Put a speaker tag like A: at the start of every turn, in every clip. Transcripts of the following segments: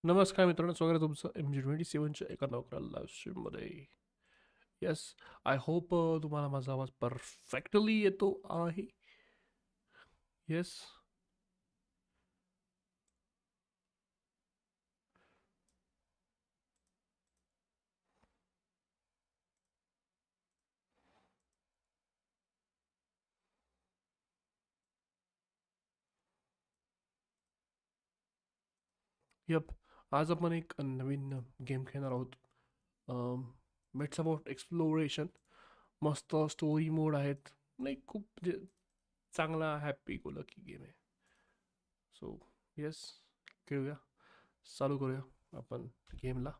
A: नमस्कार मित्रांनो, स्वागत आहे तुमचं MJ27च्या एका नवख्या लाईव्ह स्ट्रीममध्ये. येस, आय होप तुम्हाला माझा आवाज परफेक्टली येतो आहे. Yes, yup. आज आपण एक नवीन गेम खेळणार आहोत. It's about exploration. मस्त स्टोरी मोड आहेत. नाही, खूप म्हणजे चांगला हॅपी गो लकी गेम आहे. सो येस, खेळूया, चालू करूया आपण गेमला.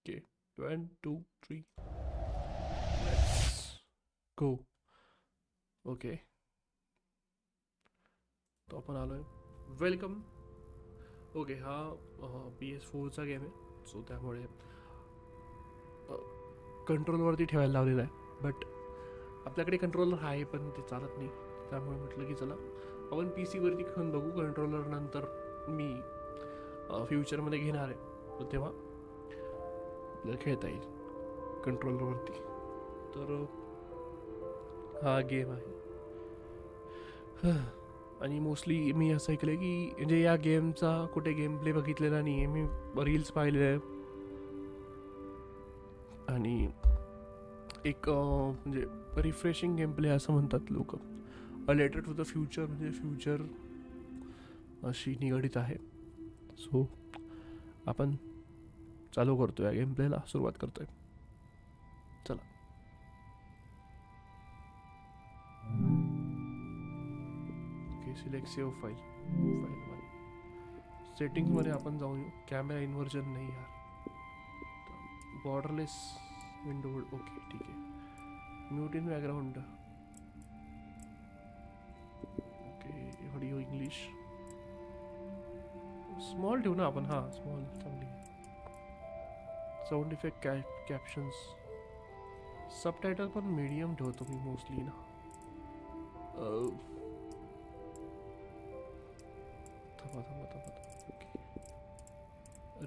A: Okay, 1 2 3 let's go. ओके, तो आपण आलो आहे. वेलकम. ओके, हा PS4चा गेम आहे. सो त्यामुळे कंट्रोलवरती ठेवायला लावलेला आहे. बट आपल्याकडे कंट्रोलर आहे पण ते चालत नाही. त्यामुळे म्हटलं की चला आपण PC वरती खेळून बघू. कंट्रोलर नंतर मी फ्युचरमध्ये घेणार आहे, तर तेव्हा आपल्याला खेळता येईल कंट्रोलरवरती. तर हा गेम आहे. आणि मोस्टली मी असं ऐकलं की म्हणजे या गेमचा कुठे गेम प्ले बघितलेला नाही आहे. मी रील्स पाहिलेले आहे आणि एक म्हणजे रिफ्रेशिंग गेम प्ले असं म्हणतात लोक. A letter to the future म्हणजे फ्युचर अशी निगडीत आहे. सो आपण चालू करतो, या गेम प्लेला सुरुवात करतोय. चला. Okay, select save file. सेटिंग्समध्ये आपण जाऊन येऊ. कॅमेरा इन्व्हर्जन नाही यार. Borderless window. ओके, ठीक आहे. Mute in background. Okay, audio English small ठेवू ना आपण. हां, स्मॉल चांगली. साऊंड इफेक्ट, कॅप्शन्स, सबटायटल पण मीडियम ठेवतो मी मोस्टली ना. थांबा. Okay,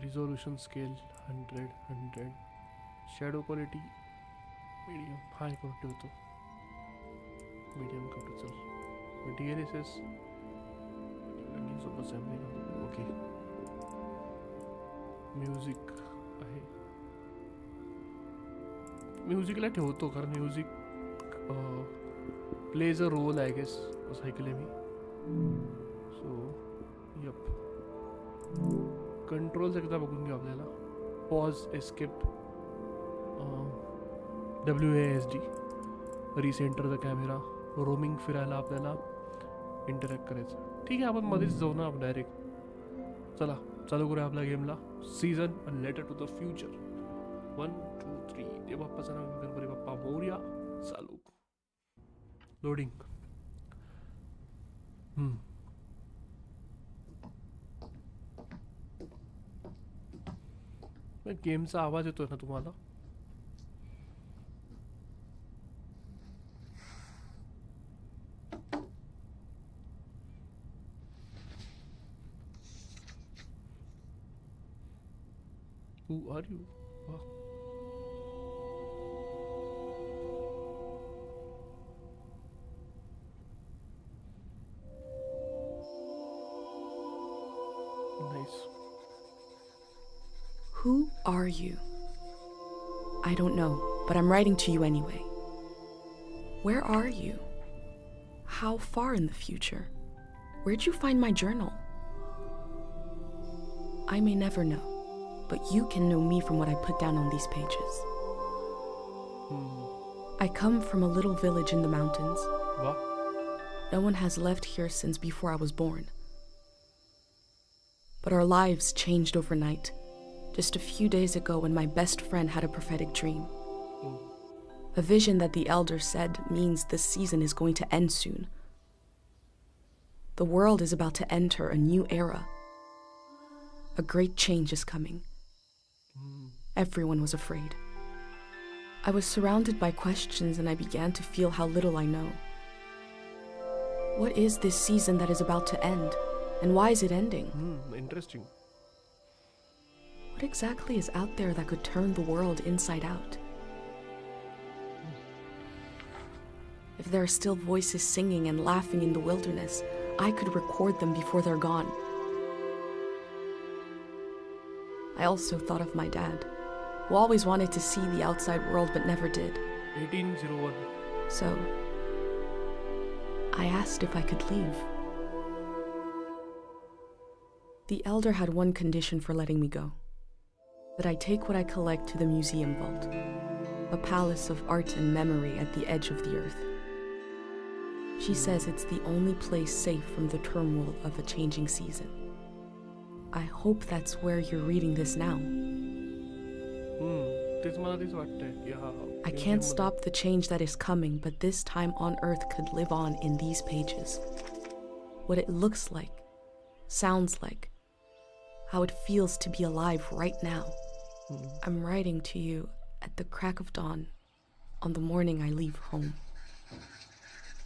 A: resolution scale 100. Shadow quality medium. High करून ठेवतो. मीडियम करू. चल. DLSS okay. म्युझिक आहे. म्युझिकला ठेवतो कारण music plays a role I guess, असं ऐकलं मी. सो यप, कंट्रोल्स एकदा बघून घेऊ आपल्याला. Pause, escape, WASD, recenter the camera, roaming फिरायला आपल्याला इंटरॅक्ट करायचं. ठीक आहे, आपण मध्येच जाऊ ना आपण डायरेक्ट. चला चालू करूया आपल्या गेमला. Season a letter to the future. 1 2 3. देव बाप्पाचा नाव, गणपती बाप्पा मोरया. चालू. लोडिंग. गेमचा आवाज येतोय ना तुम्हाला? Who are you? Wow. Nice.
B: Who are you? I don't know, but I'm writing to you anyway. Where are you? How far in the future? Where'd you find my journal? I may never know, but you can know me from what I put down on these pages. I come from a little village in the mountains.
A: What?
B: No one has left here since before I was born. But our lives changed overnight. Just a few days ago when my best friend had a prophetic dream. A vision that the elder said means this season is going to end soon. The world is about to enter a new era. A great change is coming. Everyone was afraid. I was surrounded by questions and I began to feel how little I know. What is this season that is about to end? And why is it ending?
A: Interesting.
B: What exactly is out there that could turn the world inside out? If there are still voices singing and laughing in the wilderness, I could record them before they're gone. I also thought of my dad, who always wanted to see the outside world but never did.
A: 1801.
B: So, I asked if I could leave. The elder had one condition for letting me go: that I take what I collect to the museum vault, a palace of art and memory at the edge of the earth. She says it's the only place safe from the turmoil of a changing season. I hope that's where you're reading this now. I can't stop the change that is coming, but this time on Earth could live on in these pages. What it looks like, sounds like, how it feels to be alive right now. I'm writing to you at the crack of dawn on the morning I leave home.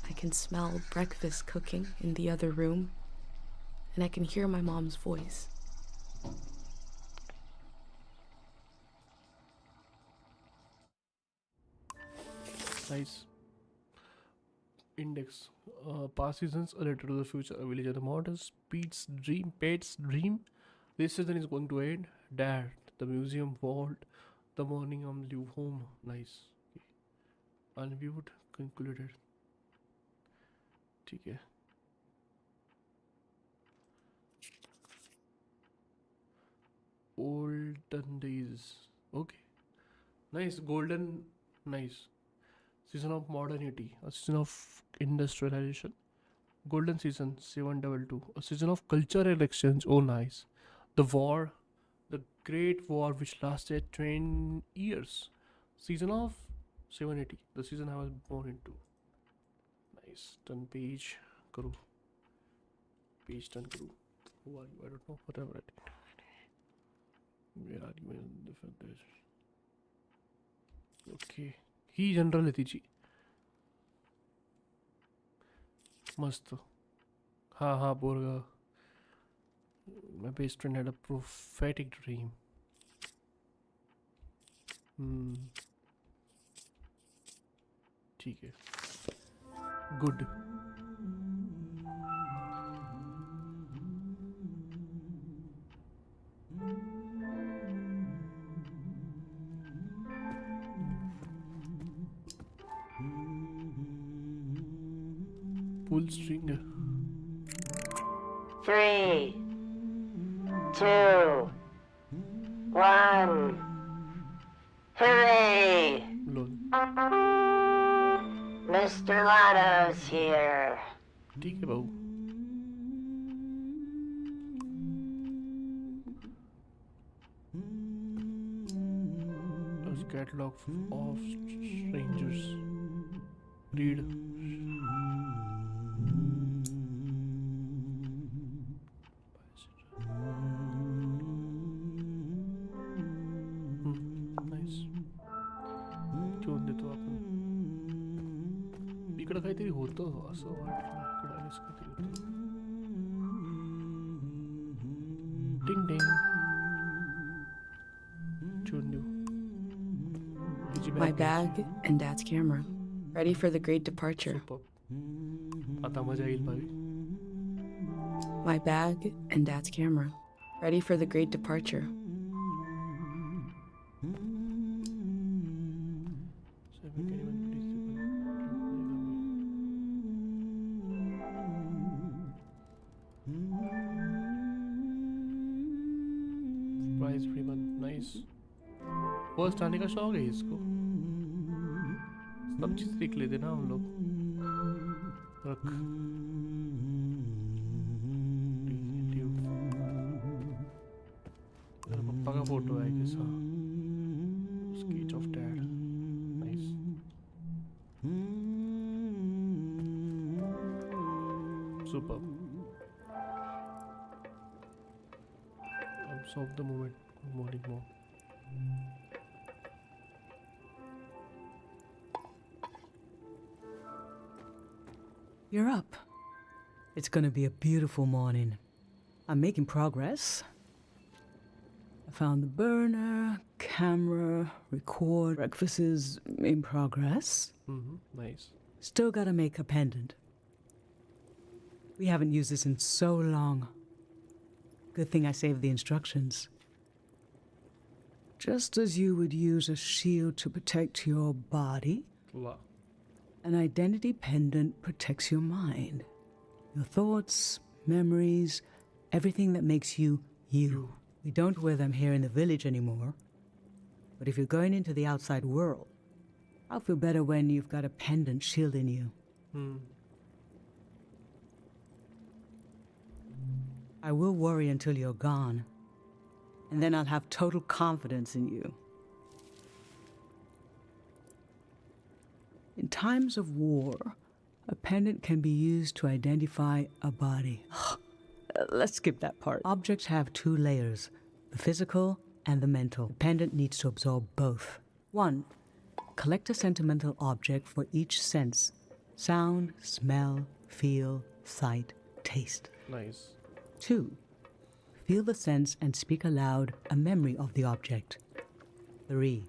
B: I can smell breakfast cooking in the other room, and I can hear my mom's voice.
A: Nice. Index. Past seasons, a letter to the future, a village of the mortals, Pete's dream, Pete's dream. This season is going to end. Dad, the museum vault, the morning I'm leave home. Nice. Okay. Unviewed, concluded. ठीक है. Olden days. Okay. Nice. Golden. Nice. Season of modernity. A season of industrialization. Golden season 722. A season of cultural exchange. Oh, nice. The war. The Great War, which lasted 20 years. Season of 780. The season I was born into. Nice. Turn page. Karo. Page turn karo. Who are you? I don't know. Whatever I did. Where are you in different days? Okay. He general है तीची. मस्त. हाँ हाँ बोलगा. My best friend had a prophetic dream. ठीक है. Good. Pull string.
C: 3, 2, 1. Hooray!
A: Lol.
C: Mr. Lotto's here.
A: ठीक है बाबू. There's catalog of strangers. Read. Nice. ठेवून देतो आपण. इकडं काहीतरी होतं असं वाटलं. इकडं आलेच काहीतरी होतं. टिंग टिंग. ठेवून देऊ. तिची
B: My bag and Dad's camera, ready for the great departure.
A: Superb. आता मजा येईल भावी.
B: My bag and Dad's camera, ready for the great departure.
A: Prize ribbon, nice. First आने का शौक है इसको. सब चीज देख लेते ना हम लोग. रख. मेरे पापा का फोटो है कि सा. Sketch of dad. Nice. Super. Absorb the moment. Good morning, mom.
D: You're up. It's gonna be a beautiful morning. I'm making progress. I found the burner, camera, record. Breakfast is in progress.
A: Nice.
D: Still gotta make a pendant. We haven't used this in so long. Good thing I saved the instructions. Just as you would use a shield to protect your body,
A: Wow.
D: an identity pendant protects your mind. Your thoughts, memories, everything that makes you you. We don't wear them here in the village anymore. But if you're going into the outside world, I'll feel better when you've got a pendant shielding you. I will worry until you're gone, and then I'll have total confidence in you. In times of war, a pendant can be used to identify a body. Let's skip that part. Objects have two layers, the physical and the mental. The pendant needs to absorb both. 1. Collect a sentimental object for each sense: sound, smell, feel, sight, taste.
A: Nice.
D: 2. Feel the sense and speak aloud a memory of the object. 3.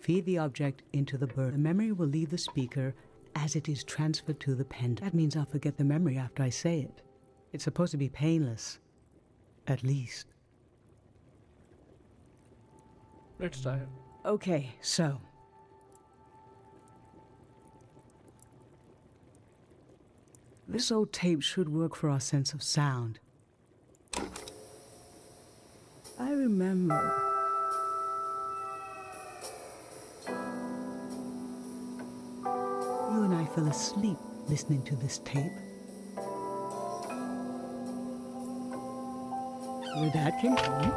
D: Feed the object into the bird. The memory will leave the speaker as it is transferred to the pendant. That means I'll forget the memory after I say it. It's supposed to be painless. At least.
A: Let's try.
D: Okay, so. This old tape should work for our sense of sound. I remember. You and I fell asleep listening to this tape. Your dad came home.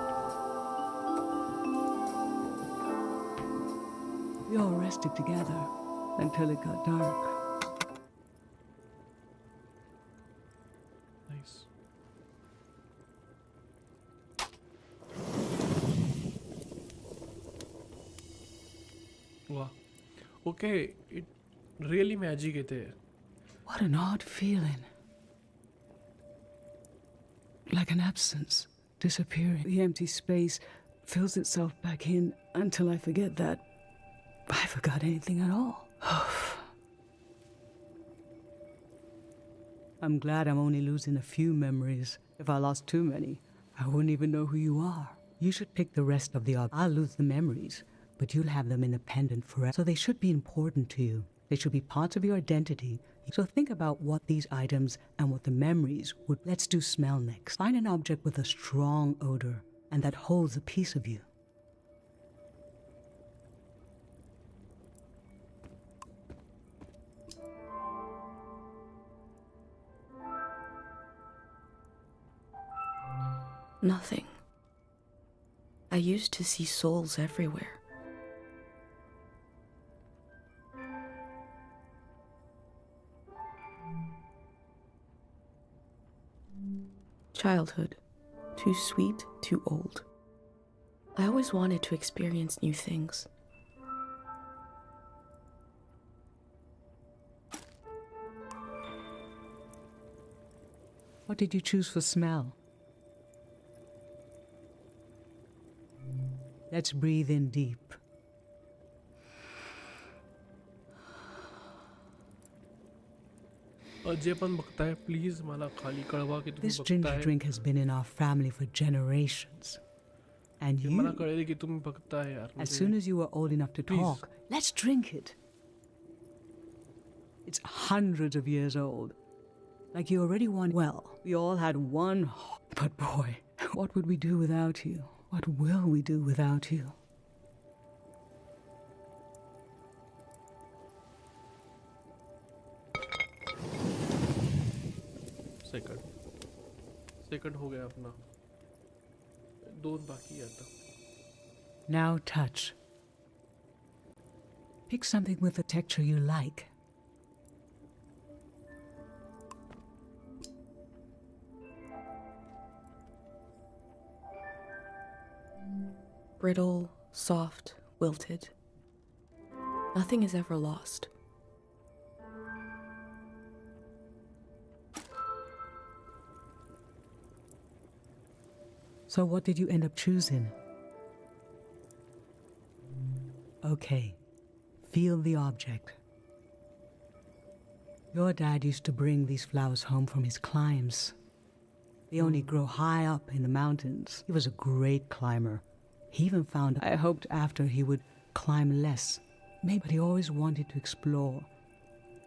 D: We all rested together until it got dark.
A: Nice. Wow. Okay, it really magic is there.
D: What an odd feeling. Like an absence, disappearing. The empty space fills itself back in until I forget that I forgot anything at all. I'm glad I'm only losing a few memories. If I lost too many, I wouldn't even know who you are. You should pick the rest of the objects. I'll lose the memories, but you'll have them independent forever. So they should be important to you. They should be parts of your identity. So think about what these items and what the memories would. Let's do smell next. Find an object with a strong odor and that holds a piece of you.
B: Nothing. I used to see souls everywhere. Childhood. Too sweet, too old. I always wanted to experience new things.
D: What did you choose for smell? Let's breathe in deep.
A: जे पण बघताय please मला खाली कळवा की तुम्ही
D: This ginger
A: बघताय.
D: drink has been in our family for generations. And
A: हे मला
D: you,
A: कळेल की तुम्ही बघताय यार.
D: as soon as you were old enough to
A: Please.
D: talk, let's drink it. It's hundreds of years old. Like you already won. Well, we all had one, but boy, what would we do without you? What will we do without you?
A: Second हो गया अपना. दोन बाकी है आता.
D: Now touch. Pick something with a texture you like.
B: Brittle, soft, wilted. Nothing is ever lost.
D: So what did you end up choosing? Okay, feel the object. Your dad used to bring these flowers home from his climbs. They only grow high up in the mountains. He was a great climber. He even found I hoped after he would climb less. Maybe he always wanted to explore.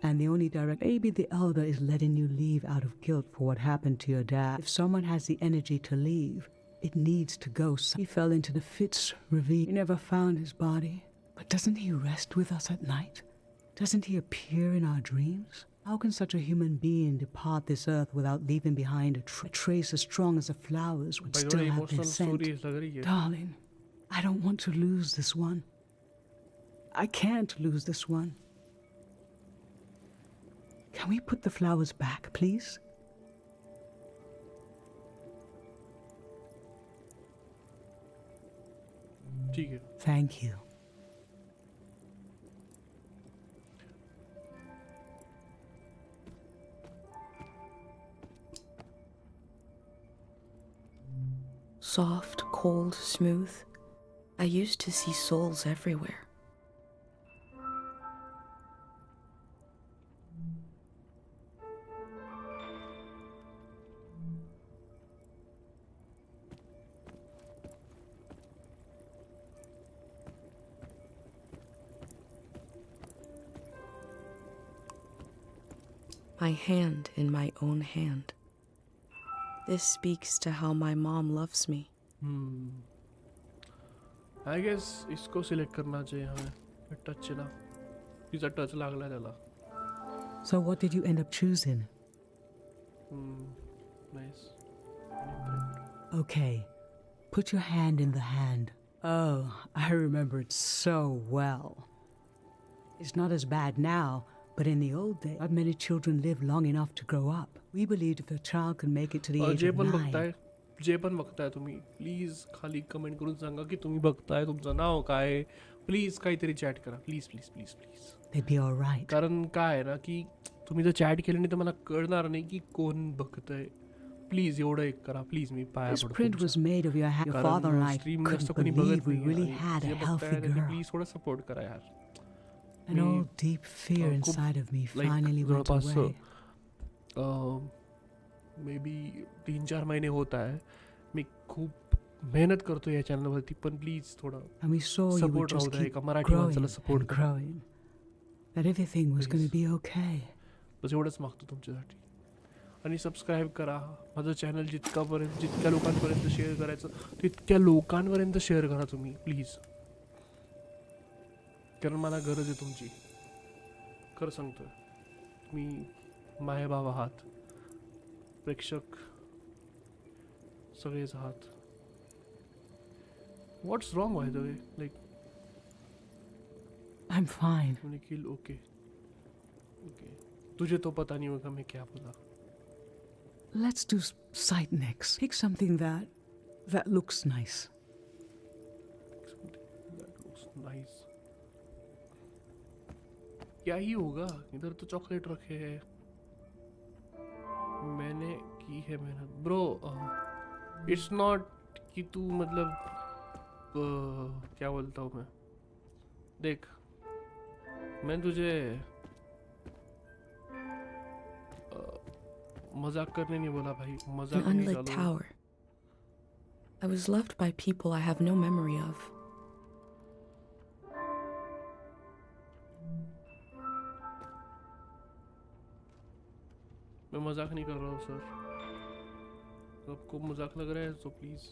D: And the only direct, maybe the elder is letting you leave out of guilt for what happened to your dad. If someone has the energy to leave, it needs to go. He fell into the Fitz ravine. We never found his body. But doesn't he rest with us at night? Doesn't he appear in our dreams? How can such a human being depart this earth without leaving behind a trace as strong as the flowers would
A: By the
D: still
A: way,
D: have
A: emotional
D: been sent?
A: story is lag rahi hai.
D: Darling, I don't want to lose this one. I can't lose this one. Can we put the flowers back, please?
A: ठीक है.
D: Thank you.
B: Soft, cold, smooth. I used to see souls everywhere. My hand in my own hand. This speaks to how my mom loves me.
A: I guess इसको select करना चाहिए हमें. Touch ना. तिचा touch लागला त्याला.
D: So what did you end up choosing?
A: Nice.
D: Okay, put your hand in the hand. Oh, I remember it so well. It's not as bad now, but in the old days, not many children lived long enough to grow up. We believed if a child could make it to the age
A: J
D: of
A: पण
D: 9,
A: बघताय, जे पण बघताय तुम्ही, please खाली comment करून सांगा की तुम्ही बघताय, तुमचं नाव काय. प्लीज काहीतरी चॅट करा. Please please please please.
D: they'd be all right.
A: कारण काय आहे ना की तुम्ही जर चॅट केलं नाही तर मला कळणार नाही की कोण बघतंय. प्लीज एवढं एक करा. प्लीज मी पाया
D: This
A: पडतो
D: print
A: तुमच्या.
D: was made of your hand. Your
A: कारण
D: father and I
A: stream जास्त
D: couldn't
A: कोणी
D: believe
A: बघत
D: we
A: नाही
D: really
A: आणि
D: had
A: जे
D: a healthy
A: बघताय त्यांनी
D: girl.
A: प्लीज थोडं सपोर्ट करा यार.
D: An
A: me,
D: old deep fear
A: खूप,
D: inside of me
A: like,
D: finally went
A: जवळपास
D: away.
A: मे बी 3-4 महिने होत आहे. मी खूप मेहनत करतो या चॅनलवरती, पण प्लीज थोडं
D: And we saw you would
A: support Rahu
D: just
A: द्या.
D: keep
A: एका मराठी
D: growing
A: माणसाला सपोर्ट
D: and
A: करा.
D: growing. That everything was going to be okay.
A: बस एवढंच मागतो तुमच्यासाठी. आणि सबस्क्राईब करा माझं चॅनल. जितक्या लोकांपर्यंत शेअर करायचं तितक्या लोकांपर्यंत शेअर करा तुम्ही प्लीज. कारण मला गरज आहे तुमची. खरं सांगतोय. तुम्ही मायबाब आहात, प्रेक्षक सगळेच आहात. What's wrong by the way? Like
D: I'm fine.
A: Nikhil okay okay. तुझे तो पता नहीं होगा मैं क्या बोला.
D: Let's do sight next. Pick something that looks nice.
A: That looks nice. क्या ही होगा. इधर तो चॉकलेट रखे हैं. मैंने की है मेहनत ब्रो. इट्स नॉट कि तू मतलब क्या बोलता हूँ मैं. देख मैं तुझे मजाक करने नहीं बोला भाई.
B: An
A: मजाक नहीं
B: unlit
A: चालू.
B: tower. I was loved by people I have no memory of.
A: मैं मजाक नहीं कर रहा हूँ सर. आपको मजाक लग रहा है तो please.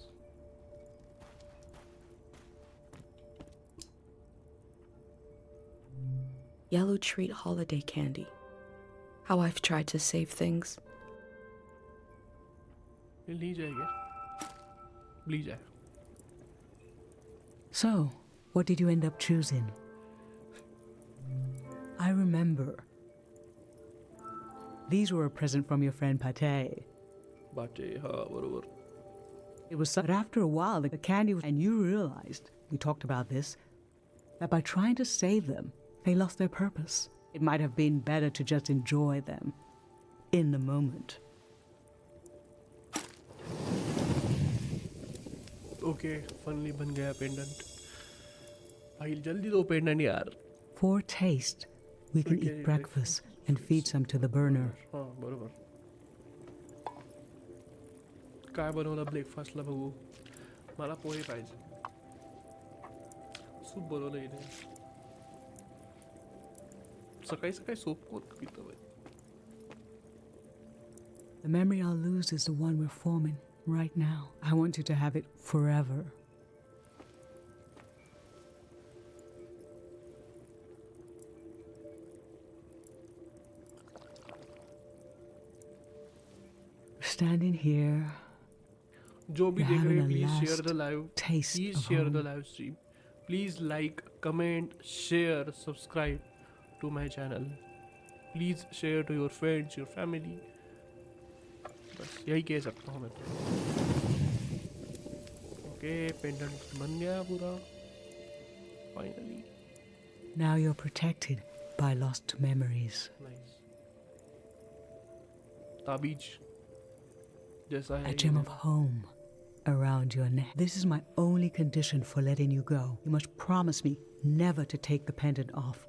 B: Yellow treat holiday candy. How I've tried to save things.
A: ये ली जाएगा. ली जाए.
D: So, what did you end up choosing? I remember. These were a present from your friend Pate.
A: बाटे हाँ बरोबर.
D: It was so, but after a while, the candy was, and you realized, we talked about this, that by trying to save them, they lost their purpose. It might have been better to just enjoy them in the moment.
A: Okay funnily बन गया pendant. भाई जल्दी दो pendant यार.
D: For taste, we can
A: Okay,
D: eat breakfast and feed some to the burner.
A: हां बरोबर. काय बनवलं ब्रेकफास्टला बघू. मला पोहे पाहिजे. सूप बनवलं इथे. सकाळी सकाळी सूप कोण पितं by.
D: The memory I'll lose is the one we're forming right now. I want you to have it forever. Standing here,
A: जो भी देख रहे हैं
D: having a
A: please share
D: last
A: the live.
D: taste
A: please
D: of
A: share the
D: home.
A: Live stream. Please like comment share subscribe to my channel. Please share to your friends your family. बस यही कह सकता हूँ मैं तो. ओके पेंडेंट बन गया पूरा finally.
D: Now you're protected by lost memories.
A: Nice. ताबीज जैसा है
D: A
A: ये.
D: gem of home around your neck. This is my only condition for letting you go. You must promise me never to take the pendant off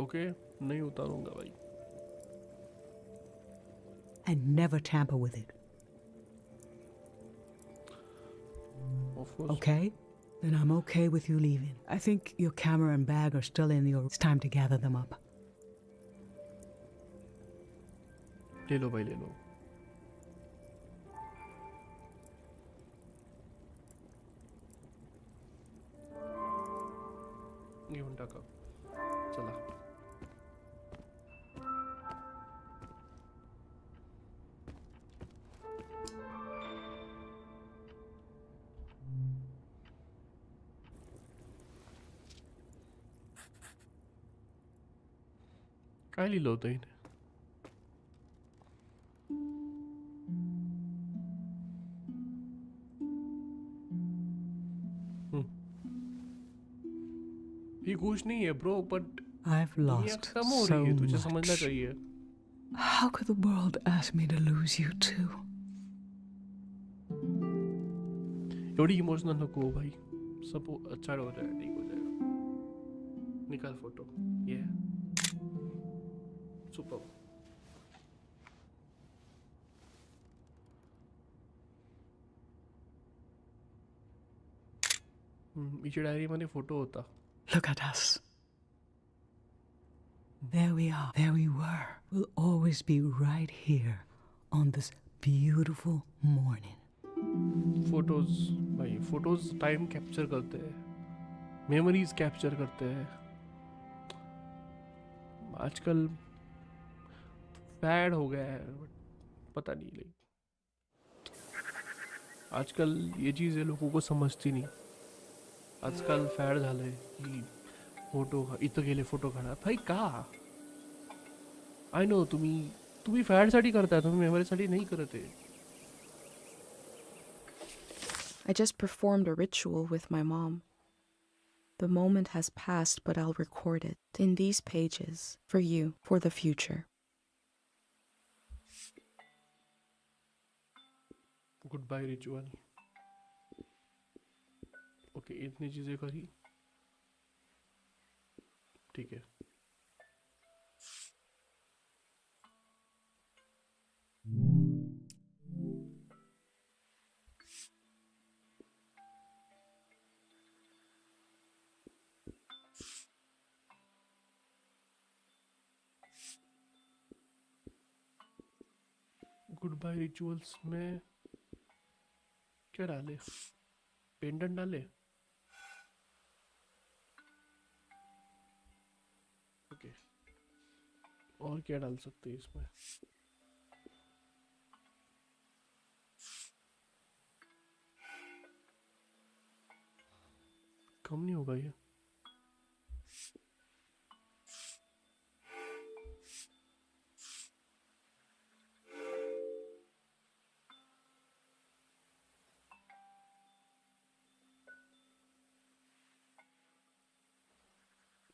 A: okay नहीं उतारूंगा भाई.
D: and never tamper with it.
A: Of course.
D: Okay? Then I'm okay with you leaving. I think your camera and bag are still in your... It's time to gather them up.
A: ले लो भाई ले लो. घेऊन टाका. चला. काय लिहिलं होतं इथे. ये कुछ नहीं है ब्रो बट
D: I've
A: ये
D: lost
A: कम हो
D: so
A: रही है तुझे समझना
D: much.
A: चाहिए.
D: How could the world ask me to lose you too?
A: एवढी इमोशनल नको भाई. सब अच्छा हो जाएगा ठीक हो जाएगा. निकाल फोटो. ये सुपर. हिच्या डायरीमध्ये फोटो होता.
D: Look at us. There we are. There we were. We'll always be right here on this beautiful morning.
A: Photos भाई फोटोज टाइम कैप्चर करते हैं. मेमोरीज कैप्चर करते हैं. आजकल फैड हो गया है पता नहीं लाइक. आजकल ये चीज़ें लोगों को समजती नाही. आजकाल फॅड झालंय की फोटो इथं गेले फोटो काढा. भाई का. आय नो तुम्ही फॅडसाठी करताय तुम्ही मेमरीसाठी नाही करत आहे.
B: I just performed a ritual with my mom. The moment has passed, but I'll record it in these pages for you, for the future.
A: Goodbye ritual. Okay इतनी चीज़ें करी ठीक है. गुड बाय रिचुअल्स में क्या डाले. Pendant डाले. Okay और क्या डाल सकते हैं इसमें. कम नहीं होगा ये.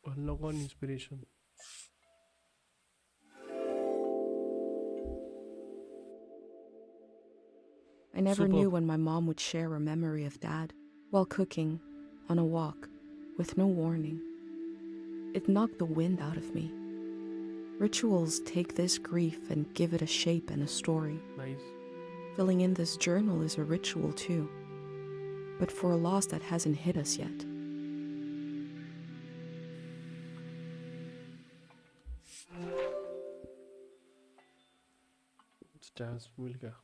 A: Unlock on inspiration.
B: I never
A: Super.
B: knew when my mom would share a memory of Dad. While cooking, on a walk, with no warning, it knocked the wind out of me. Rituals take this grief and give it a shape and a story.
A: Nice.
B: Filling in this journal is a ritual too, but for a loss that hasn't hit us yet.
A: Stamps मिल गया.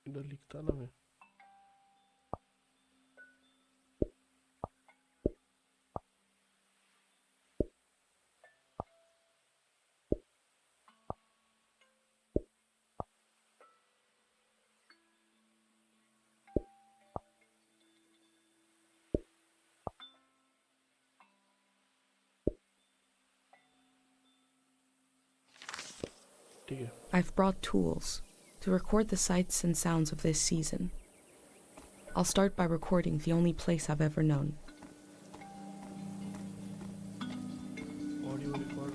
A: इधर लिखता ना मैं. ठीक है.
B: I've brought tools to record the sights and sounds of this season. I'll start by recording the only place I've ever known.
A: Audio record.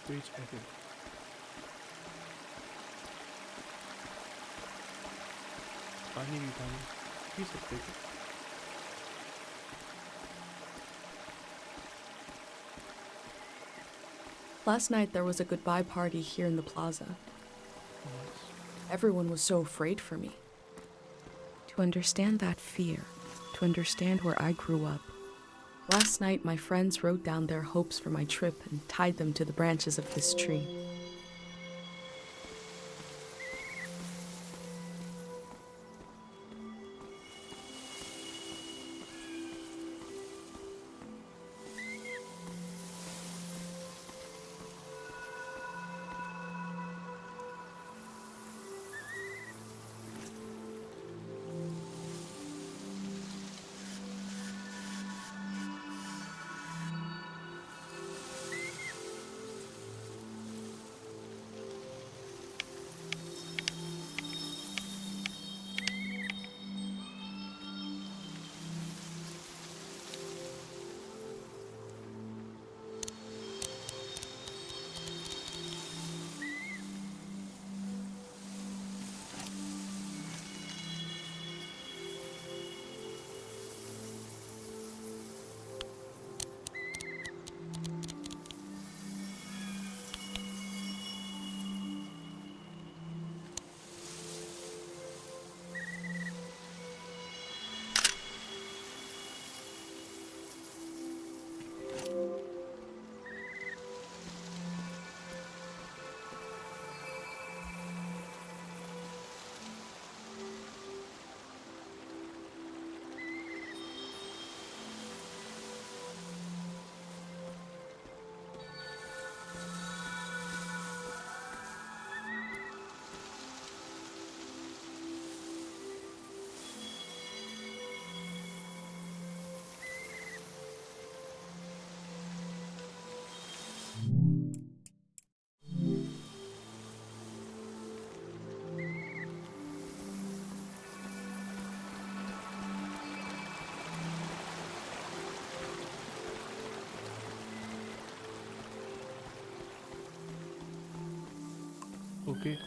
A: Page added. पानी भी पी सकते हैं.
B: Last night there was a goodbye party here in the plaza. Everyone was so afraid for me. To understand that fear, to understand where I grew up, last night my friends wrote down their hopes for my trip and tied them to the branches of this tree.
A: Okay.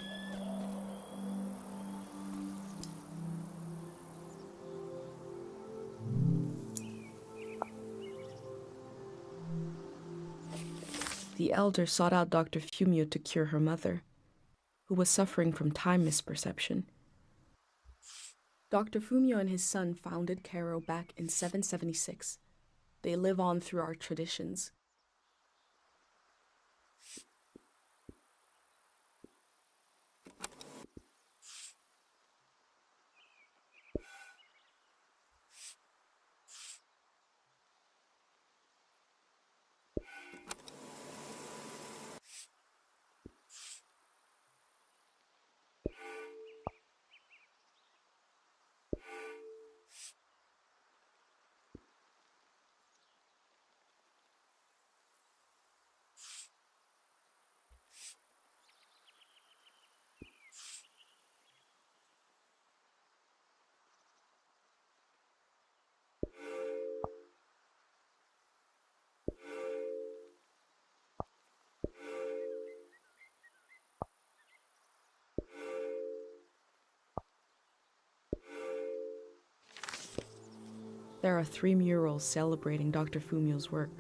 B: The elder sought out Dr. Fumio to cure her mother, who was suffering from time misperception. Dr. Fumio and his son founded Cairo back in 776. They live on through our traditions. There are 3 murals celebrating Dr. Fumio's work.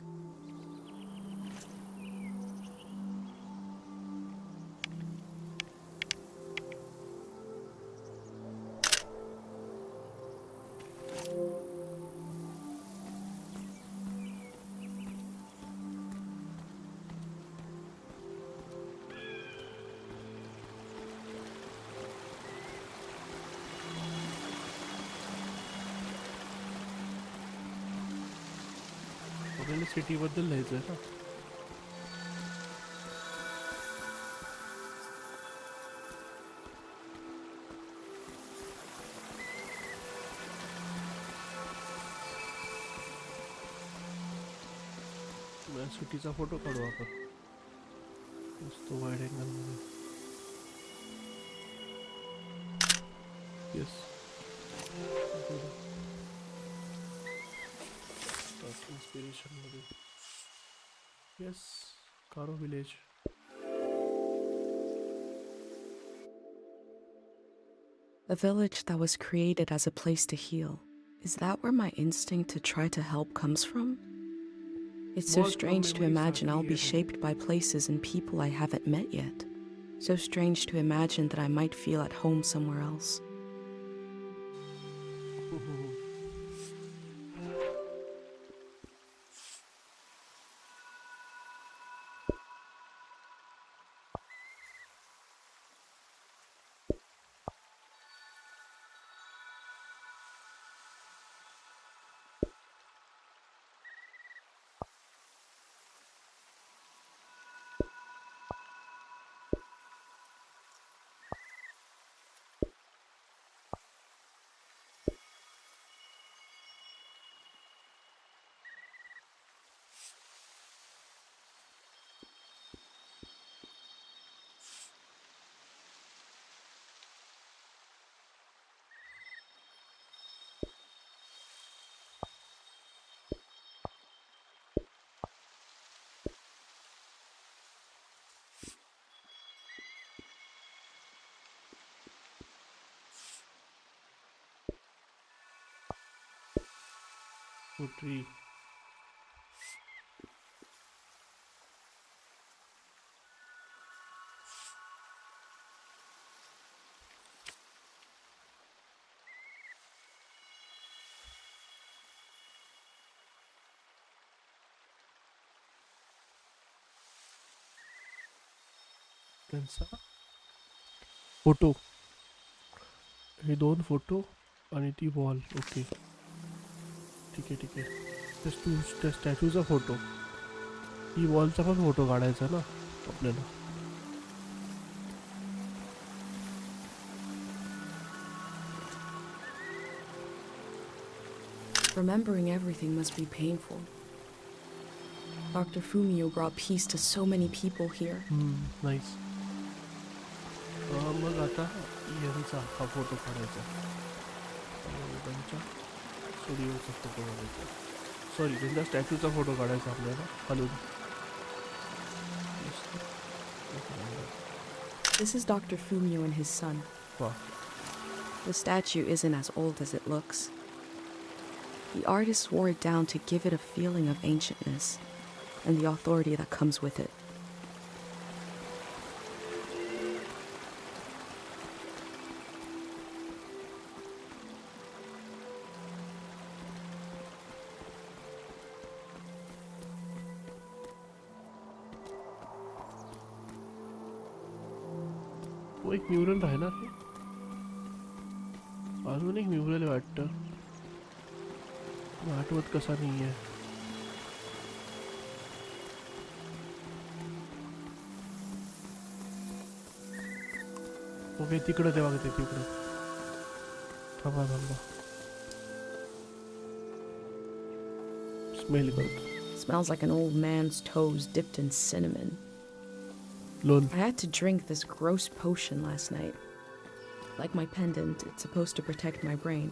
A: आपल्याला सिटीबद्दल लिहायचं आहे ना. सिटीचा photo काढू आपण मस्त wide angle मध्ये. Yes inspiration मध्ये. Yes कारो village.
B: A village that was created as a place to heal. Is that where my instinct to try to help comes from? It's so strange to imagine I'll be shaped by places and people I haven't met yet. So strange to imagine that I might feel at home somewhere else.
A: Tree. त्यांचा photo. हे 2 photo आणि ती wall. Okay ठीक आहे ठीक आहे. त्या स्टॅच्यूचा photo. ही वॉलचा पण photo काढायचा ना आपल्याला.
B: Remembering everything must be painful. Dr. Fumio brought peace to so many people here.
A: Nice. मग आता यांचा हा फोटो काढायचा. त्यांच्या स्टुडिओचा फोटो काढायचा. सॉरी त्यांच्या स्टॅच्यूचा फोटो काढायचा आपल्याला खालून.
B: This is Dr. Fumio and his son.
A: वा.
B: The statue isn't as old as it looks. The artist wore it down to give it a feeling of ancientness and the authority that comes with it.
A: तो एक mural राहिला रे. अजून एक mural वाटतं. आठवत कसा नाही आहे. ओके तिकडं ते बघते तिकडं. थांबा थांबा. स्मेल करतो.
B: Smells like an old man's toes dipped in cinnamon.
A: Loan.
B: I had to drink this gross potion last night. Like my pendant, it's supposed to protect my brain.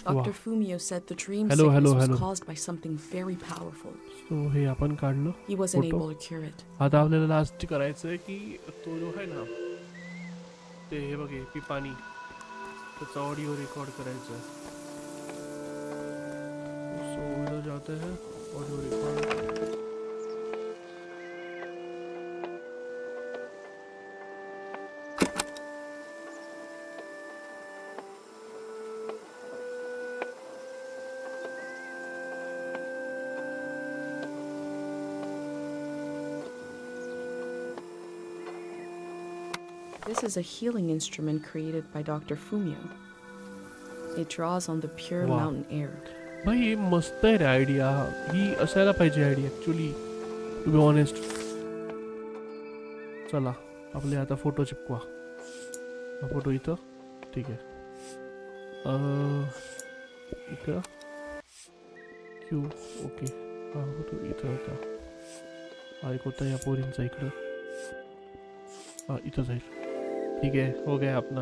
B: Dr. Fumio said the dream
A: Hello,
B: sickness
A: hello,
B: was
A: hello.
B: caused by something very powerful.
A: सो हे आपण काढलं
B: He wasn't
A: photo.
B: able to cure it.
A: आता आपल्याला last करायचं आहे की तो जो आहे ना ते हे बघे पिपाणी त्याचा ऑडिओ रेकॉर्ड करायचा आहे. सो इधर जाते हैं audio record.
B: This is a healing instrument created by Dr. Fumio. It draws on the pure
A: Wow.
B: mountain air.
A: भाई हे मस्त आहे रे आयडिया. ही असायला पाहिजे idea actually to be honest. चला आपले आता फोटो चिपकवा. हा फोटो इथं ठीक आहे. इकडं क्यू ओके. हा फोटो इथं होता. हा एक होता या पोरींचा इकडं. हा इथं जाईल. ठीक आहे हो गया अपना.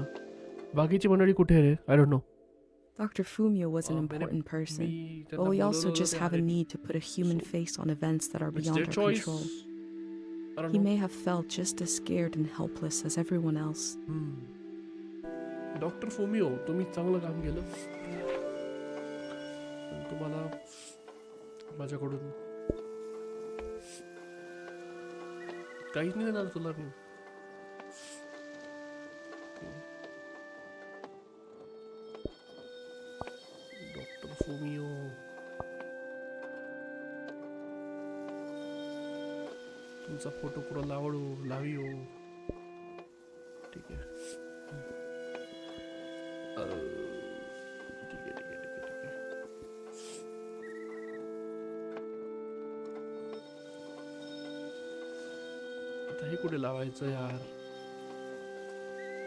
A: बाकीची मंडळी कुठे रे? I don't know.
B: Dr. Fumio was an important person, but we also just have a need to put a human face on events that are
A: It's
B: beyond
A: their
B: our
A: choice.
B: control.
A: I don't
B: He
A: know.
B: may have felt just as scared and helpless as everyone else.
A: Doctor Fomio तुम्ही चांगलं काम केलं. पण तुम्हाला माझ्याकडून काहीच नाही देणार तुला मी. डॉक्टर फोमिओ तुमचा फोटो पुढं लावियो. ठीक आहे. ठीक आहे ठीक आहे ठीक आहे ठीक आहे. आता हे कुठे लावायचं यार?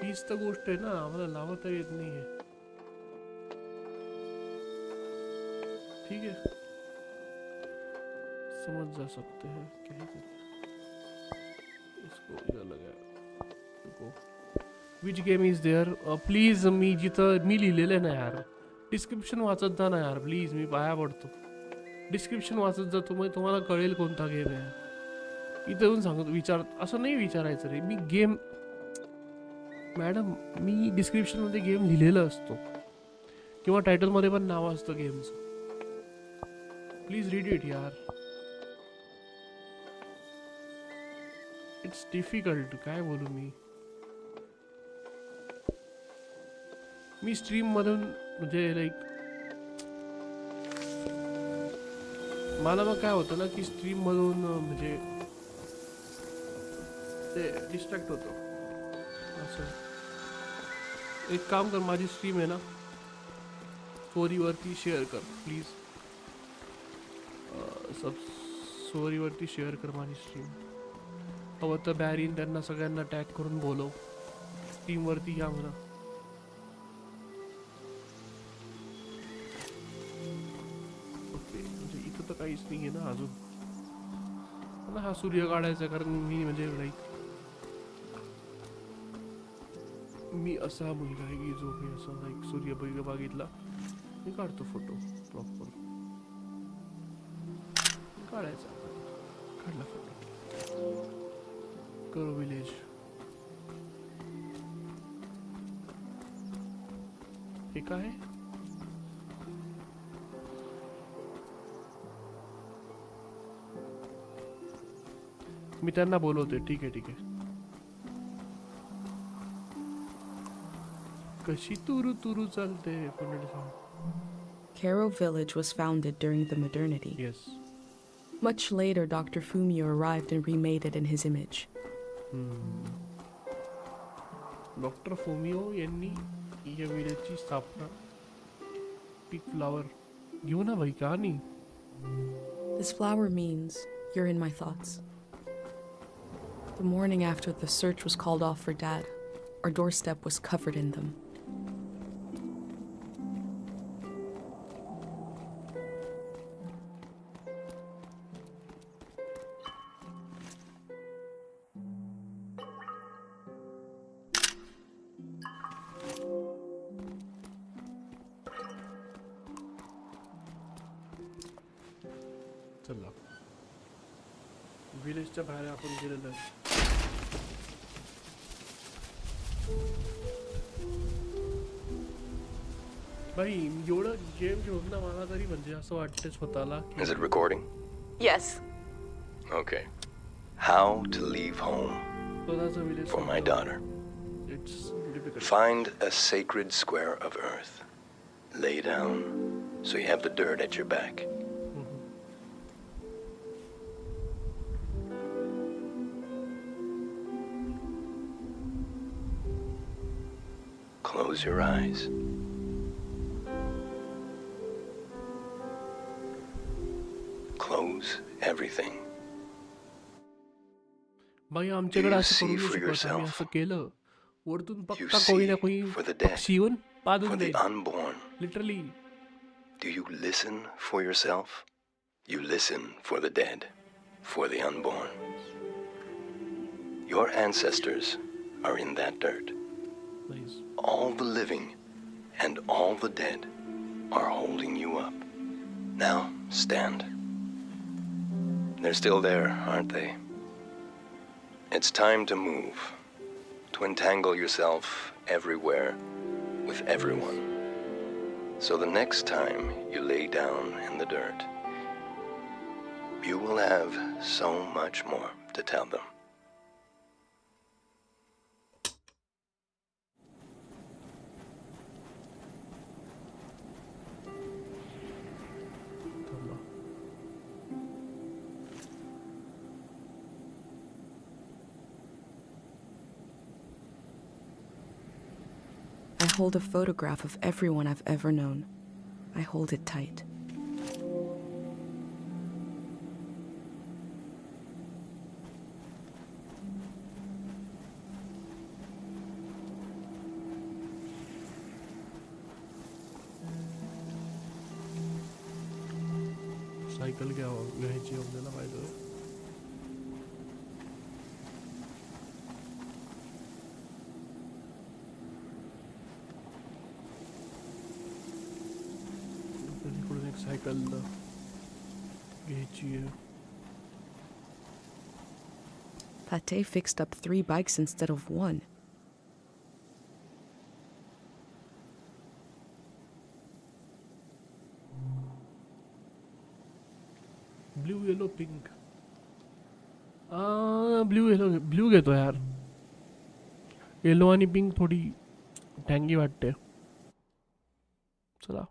A: हीच तर गोष्ट आहे ना, आम्हाला लावता येत नाहीये. ठीक है समझ जा सकते हैं क्या है. इसको इधर लगाया. देखो which game is there. Please मी जिथं मी लिहिलेलं आहे ना यार डिस्क्रिप्शन वाचत जा ना यार प्लीज. मी पाया पडतो. डिस्क्रिप्शन वाचत जा तुम्ही तुम्हाला कळेल कोणता गेम आहे. इथं येऊन सांगतो विचार असं नाही विचारायचं रे. मी गेम मॅडम मी डिस्क्रिप्शनमध्ये गेम लिहिलेलं असतो किंवा टायटलमध्ये पण नाव असतं गेमचं. प्लीज रीड इट यार. It's difficult. काय बोलू मी स्ट्रीम मधून म्हणजे लाईक मला मग काय होतं ना की स्ट्रीम मधून म्हणजे ते डिस्ट्रॅक्ट होतो. असं एक काम कर माझी स्ट्रीम आहे ना स्टोरीवरती शेअर कर प्लीज. सब स्टोरीवरती शेअर कर माझी स्ट्रीम. हवं तर बॅरीन त्यांना सगळ्यांना टॅग करून बोलव. स्ट्रीमवरती या म्हणा. ओके म्हणजे इथं तर काहीच नाही आहे ना अजून. मला हा सूर्य काढायचा कारण मी म्हणजे लाईक मी असा मुलगा आहे की जो मी असा लाईक सूर्य बघितला मी काढतो फोटो प्रॉपर. काढायचा काढला फोटो. करो विलेज. हे काय मी त्यांना बोलवते. ठीक आहे ठीक आहे. कशी तुरु तुरु चालते पण.
B: Caro village was founded during the modernity.
A: Yes.
B: Much later, Dr. Fumio arrived and remade it in his image.
A: Doctor Fomio यांनी या विलेजची स्थापना पिक फ्लावर घेऊ ना भाई का नाही.
B: This flower means you're in my thoughts. The morning after the search was called off for Dad, our doorstep was covered in them.
A: चला विलेजच्या बाहेर आपण गेलेलो आहे. भाई एवढं गेम घेऊन ना मला तरी म्हणजे असं वाटतं स्वतःला की
E: Is it recording?
B: Yes.
E: Okay. How to leave home
A: स्वतःचं village
E: for my daughter.
A: It's difficult.
E: Find a sacred square of earth. Lay down so you have the dirt at your back. Close your eyes. Close everything.
A: भाई आमच्याकडे
E: You
A: असं
E: see
A: करू
E: for
A: नाही शकत. आम्ही
E: yourself.
A: असं केलं वरतून
E: You
A: पक्का कोणी ना
E: see
A: कोणी
E: for the dead.
A: पक्षी येऊन
E: For
A: पादून
E: the
A: देईल
E: unborn.
A: Literally.
E: Do you listen for yourself? You listen for the dead, for the unborn. Your ancestors are in that dirt.
A: Nice.
E: All the living and all the dead are holding you up. Now, stand. They're still there, aren't they? It's time to move, to entangle yourself everywhere with everyone. So the next time you lay down in the dirt, you will have so much more to tell them.
A: थांबा.
B: I hold a photograph of everyone I've ever known. I hold it tight.
A: Cycle घ्यायची आपल्याला पाहिजे. इकडून एक cycle घ्यायची आहे.
B: Pate fixed up 3 bikes instead of 1.
A: Blue yellow pink. Blue घेतो यार. येलो आणि पिंक थोडी टँगी वाटते. चला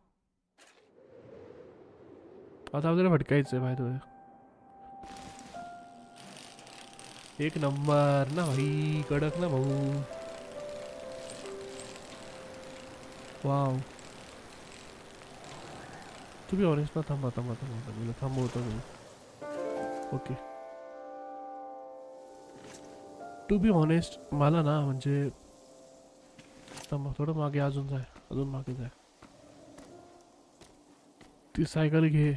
A: आता आपल्याला भटकायचं बाय द वे. एक नंबर ना भाई कडक ना भाऊ. वाव टू बी ऑनेस्ट ना थांबा मला थांबवतो मी. ओके टू बी ऑनेस्ट मला ना म्हणजे थांबा थोडं मागे अजून मागे जाय. ती सायकल घे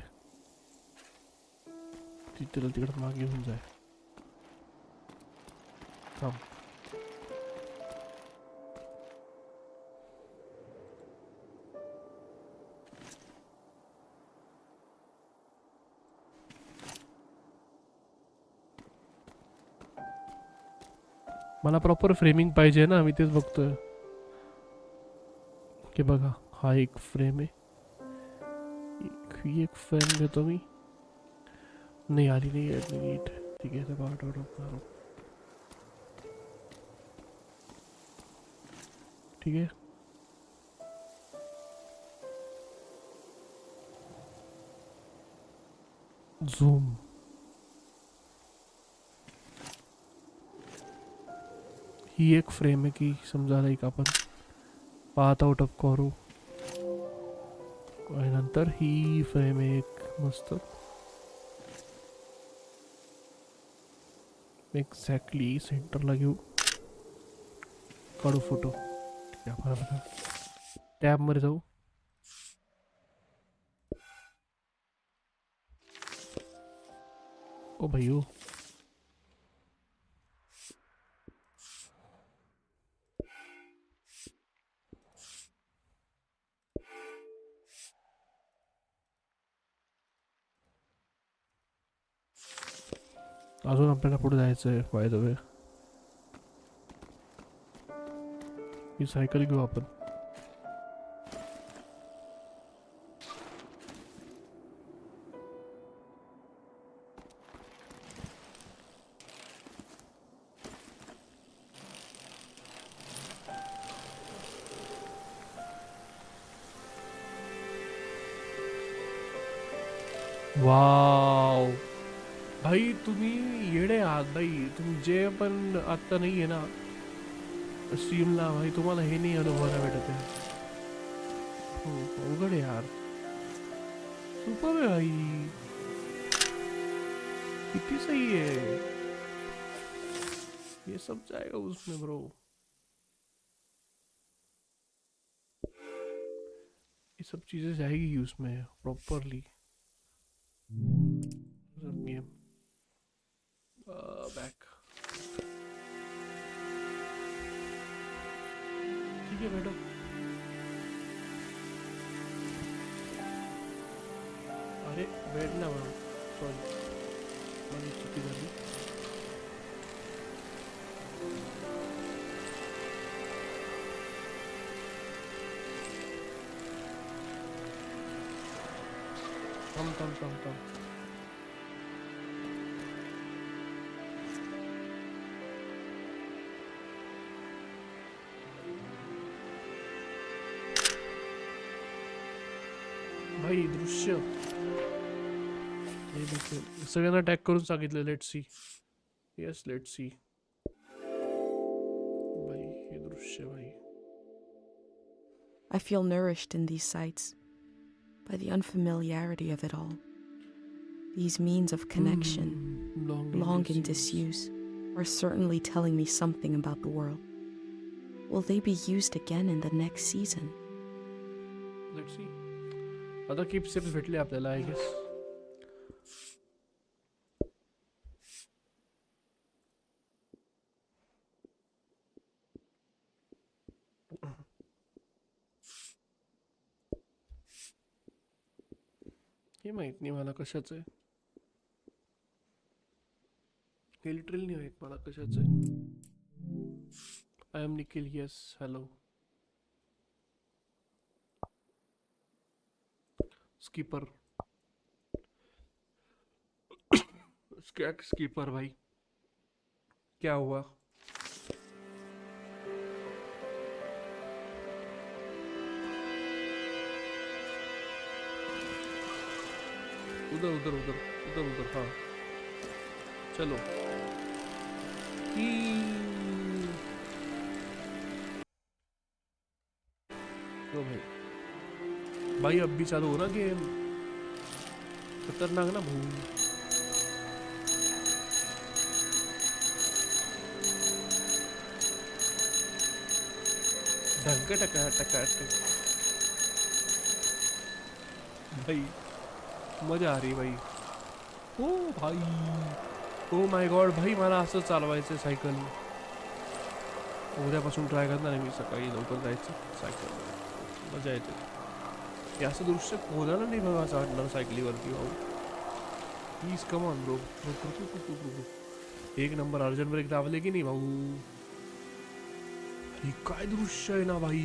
A: ती तिला तिकडं मागे घेऊन जाय. थांब मला प्रॉपर फ्रेमिंग पाहिजे ना. मी तेच बघतोय की बघा हा एक फ्रेम आहे. ही एक फ्रेम घेतो मी. नाही आली नाही नीट. ठीक आहे पाठ ठीक आहे. झूम ही एक फ्रेम आहे की समजा लाईक आपण पाहत आउट ऑफ करू आणि नंतर ही फ्रेम आहे एक मस्त एक्झॅक्टली सेंटरला घेऊ. काढू फोटो. टॅब मध्ये जाऊ. ओ भाई अजून आपल्याला पुढे जायचं आहे by the way. He cycle घेऊ आपण. वाव भाई तुम्ही येडे आहात भाई. तुम्ही जे पण आत्ता नाही आहे ना स्ट्रीमला भाई, तुम्हाला हे नाही अनुभवायला भेटत आहे. हो अवघड आहे यार. सुपर है भाई, कितनी सही है. ये सब जाएगा उसमें ब्रो. ये सब चीजें जाएगी उसमें प्रॉपरली. Game back. ठीक है बैठो. अरे बैठना मैम, सॉरी मैंने चुकी कर दी. थम. भाई दृश्य हे देखील सगळ्यांना टॅग करून सांगितलं. Let's see. Yes let's see. भाई हे दृश्य भाई.
B: I feel nourished in these sights by the unfamiliarity of it all. These means of connection, long in disuse, are certainly telling me something about the world. Will they be used again in the next season?
A: Let's see. आता keep steps भेटले आपल्याला I guess. हे माहित नाही मला कशाचं आहे. हे literally नाही माहित मला कशाचं आहे. I am Nikhil. Yes hello. Skipper. Skipper भाई क्या हुआ. उधर हाँ चलो. तो भाई अब भी चालू हो रहा गेम. खतरनाक ना भाई. ढंग टका भाई मजा आ रही भाई. ओ भाई ओ माय गॉड भाई मला असं चालवायचं सायकल. उद्यापासून ट्राय करणार आहे मी. सकाळी लवकर जायचं सायकल. मजा येते. हे असं दृश्य कोणाला नाही बघा असं वाटणार सायकलीवरती. भाऊ प्लीज कम ऑन ब्रो. एक नंबर. अर्जंट ब्रेक दाबले की नाही भाऊ. हे काय दृश्य आहे ना भाई.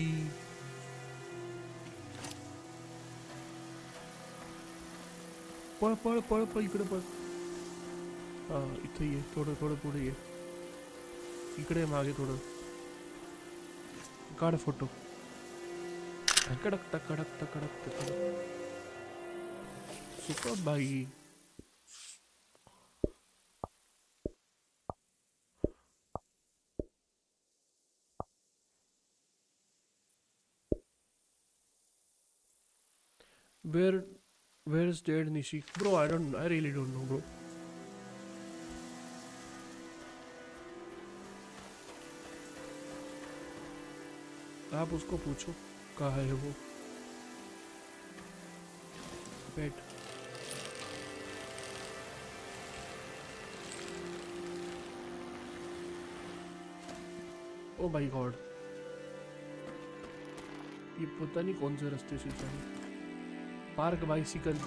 A: पळ पळ पळ पळ इकडे पळ. हा इथे ये. थोडं पुढे ये. इकडे मागे थोडं. काढ फोटो. कडकता सुपर भाई. Where's dead Nishi? Bro, I really don't know, bro. आप उसको पूछो कहाँ है वो. Pet. Oh my God. ये पता नहीं कौन से रास्ते से जाए. Park bicycle.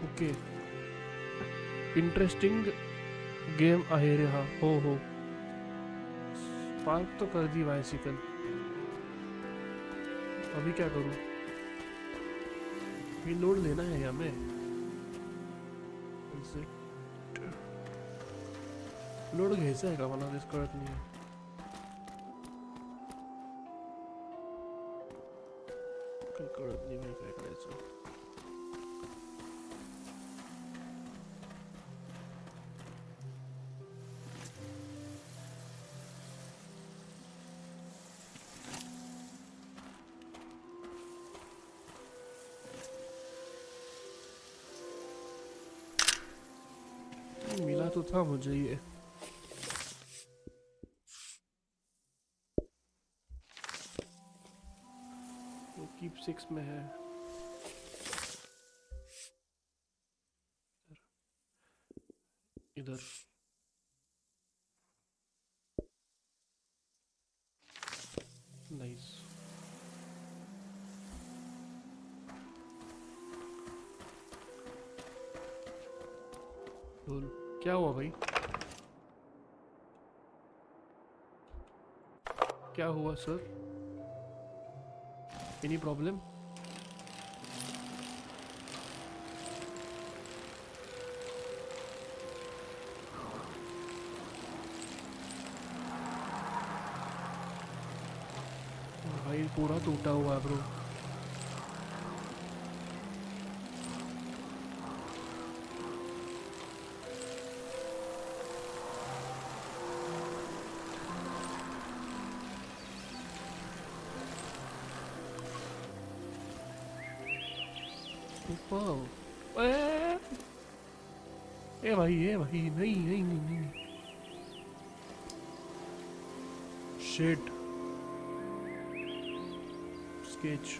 A: Okay interesting game आहे रे. हाँ हो पार्क तो कर दी बाइसिकल. अभी क्या करूं? ये लोड लेना है क्या हमें? लोड घ्यायचा आहे का मला तेच कळत नाही. काही कळत नाही काय करायचं. मिला तो था मुझे ये. वो कीप 6 में है. इधर नाइस. क्या हुआ भाई? क्या हुआ सर? Any problem? भाई पूरा टूटा हुआ है ब्रो. ए भाई नहीं नहीं नहीं नहीं. शिट. स्केच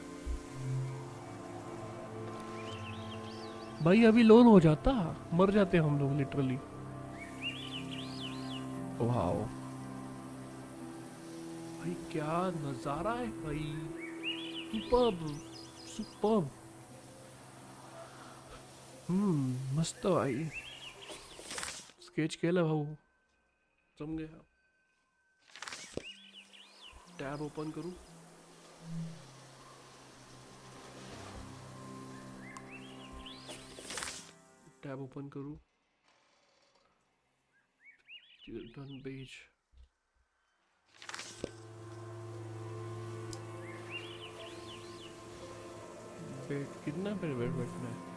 A: भाई अभी लोन हो जाता, मर जाते हम लोग लिटरली. वाओ भाई क्या नजारा है भाई. Superb superb. मस्त भाई. स्केच केलं भाऊ. जम गया. टैब ओपन करूं. टैब ओपन करूं. Done page. वेट कितना पे वेट बैठना है?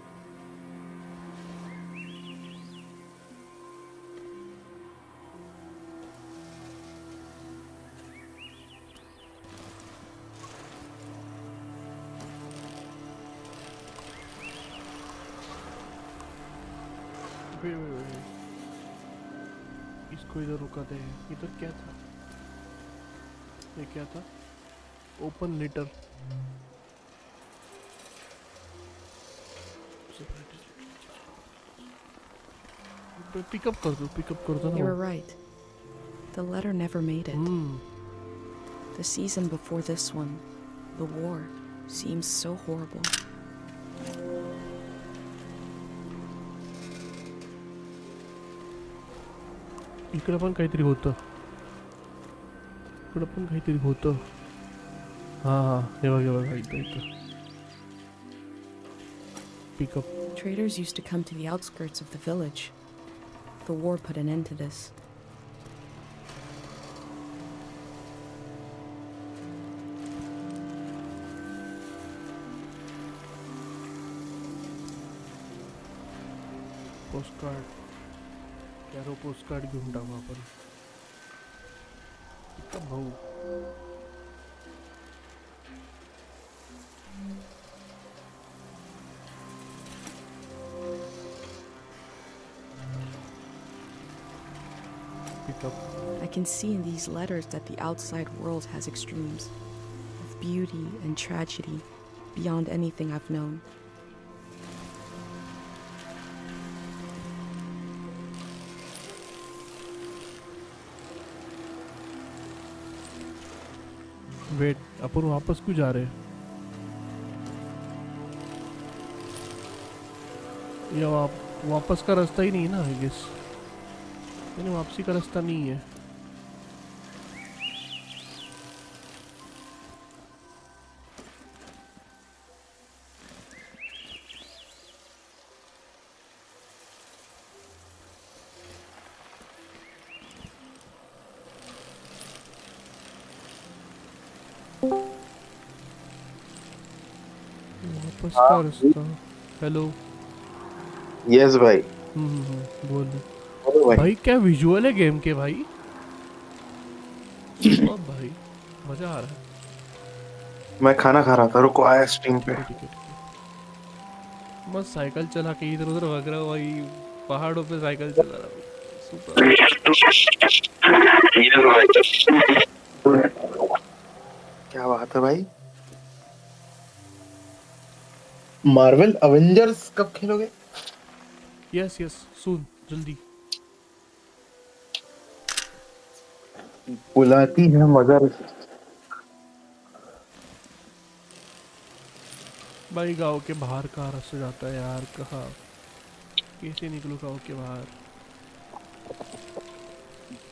A: इसको इधर रुकाते हैं. इधर क्या था? ये क्या था? Open letter. पिकअप कर दो
B: You were right. The letter never made it. The season before this one, the war, seems so horrible.
A: इकडे पण काहीतरी होतं. हाँ हे बघा इथं. Pick up.
B: Traders used to come to the outskirts of the village. The war put an end to this.
A: Postcard. कॅरो postcard घेऊन टाकू आपण. इतका भाऊ.
B: I can see in these letters that the outside world has extremes of beauty and tragedy beyond anything I've known.
A: Wait अपन वापस क्यों जा रहे हैं? या वापस का रास्ता ही नहीं है ना आई गेस. मैंने वापसी का रास्ता नहीं है। वापस का रास्ता। हेलो।
F: यस भाई।
A: बोल।
F: हेलो भाई।
A: भाई क्या विजुअल है गेम के भाई। सुपर भाई, मजा आ रहा है।
F: मैं खाना खा रहा था, रुको आया स्ट्रीम पे।
A: ठीक है ठीक है ठीक है। मस्त साइकिल चला के इधर उधर भाग रहा हूँ भाई, पहाड़ों पे साइकिल चला रहा हूँ। सुपर।
F: क्या बात है भाई। मार्वल अवेंजर्स कब खेलोगे?
A: यस यस, सुन जल्दी।
F: बुलाती है मगर।
A: भाई गाँव के बाहर कहाँ रास्ता जाता है यार, कहाँ कैसे निकलूँ गाँव के बाहर।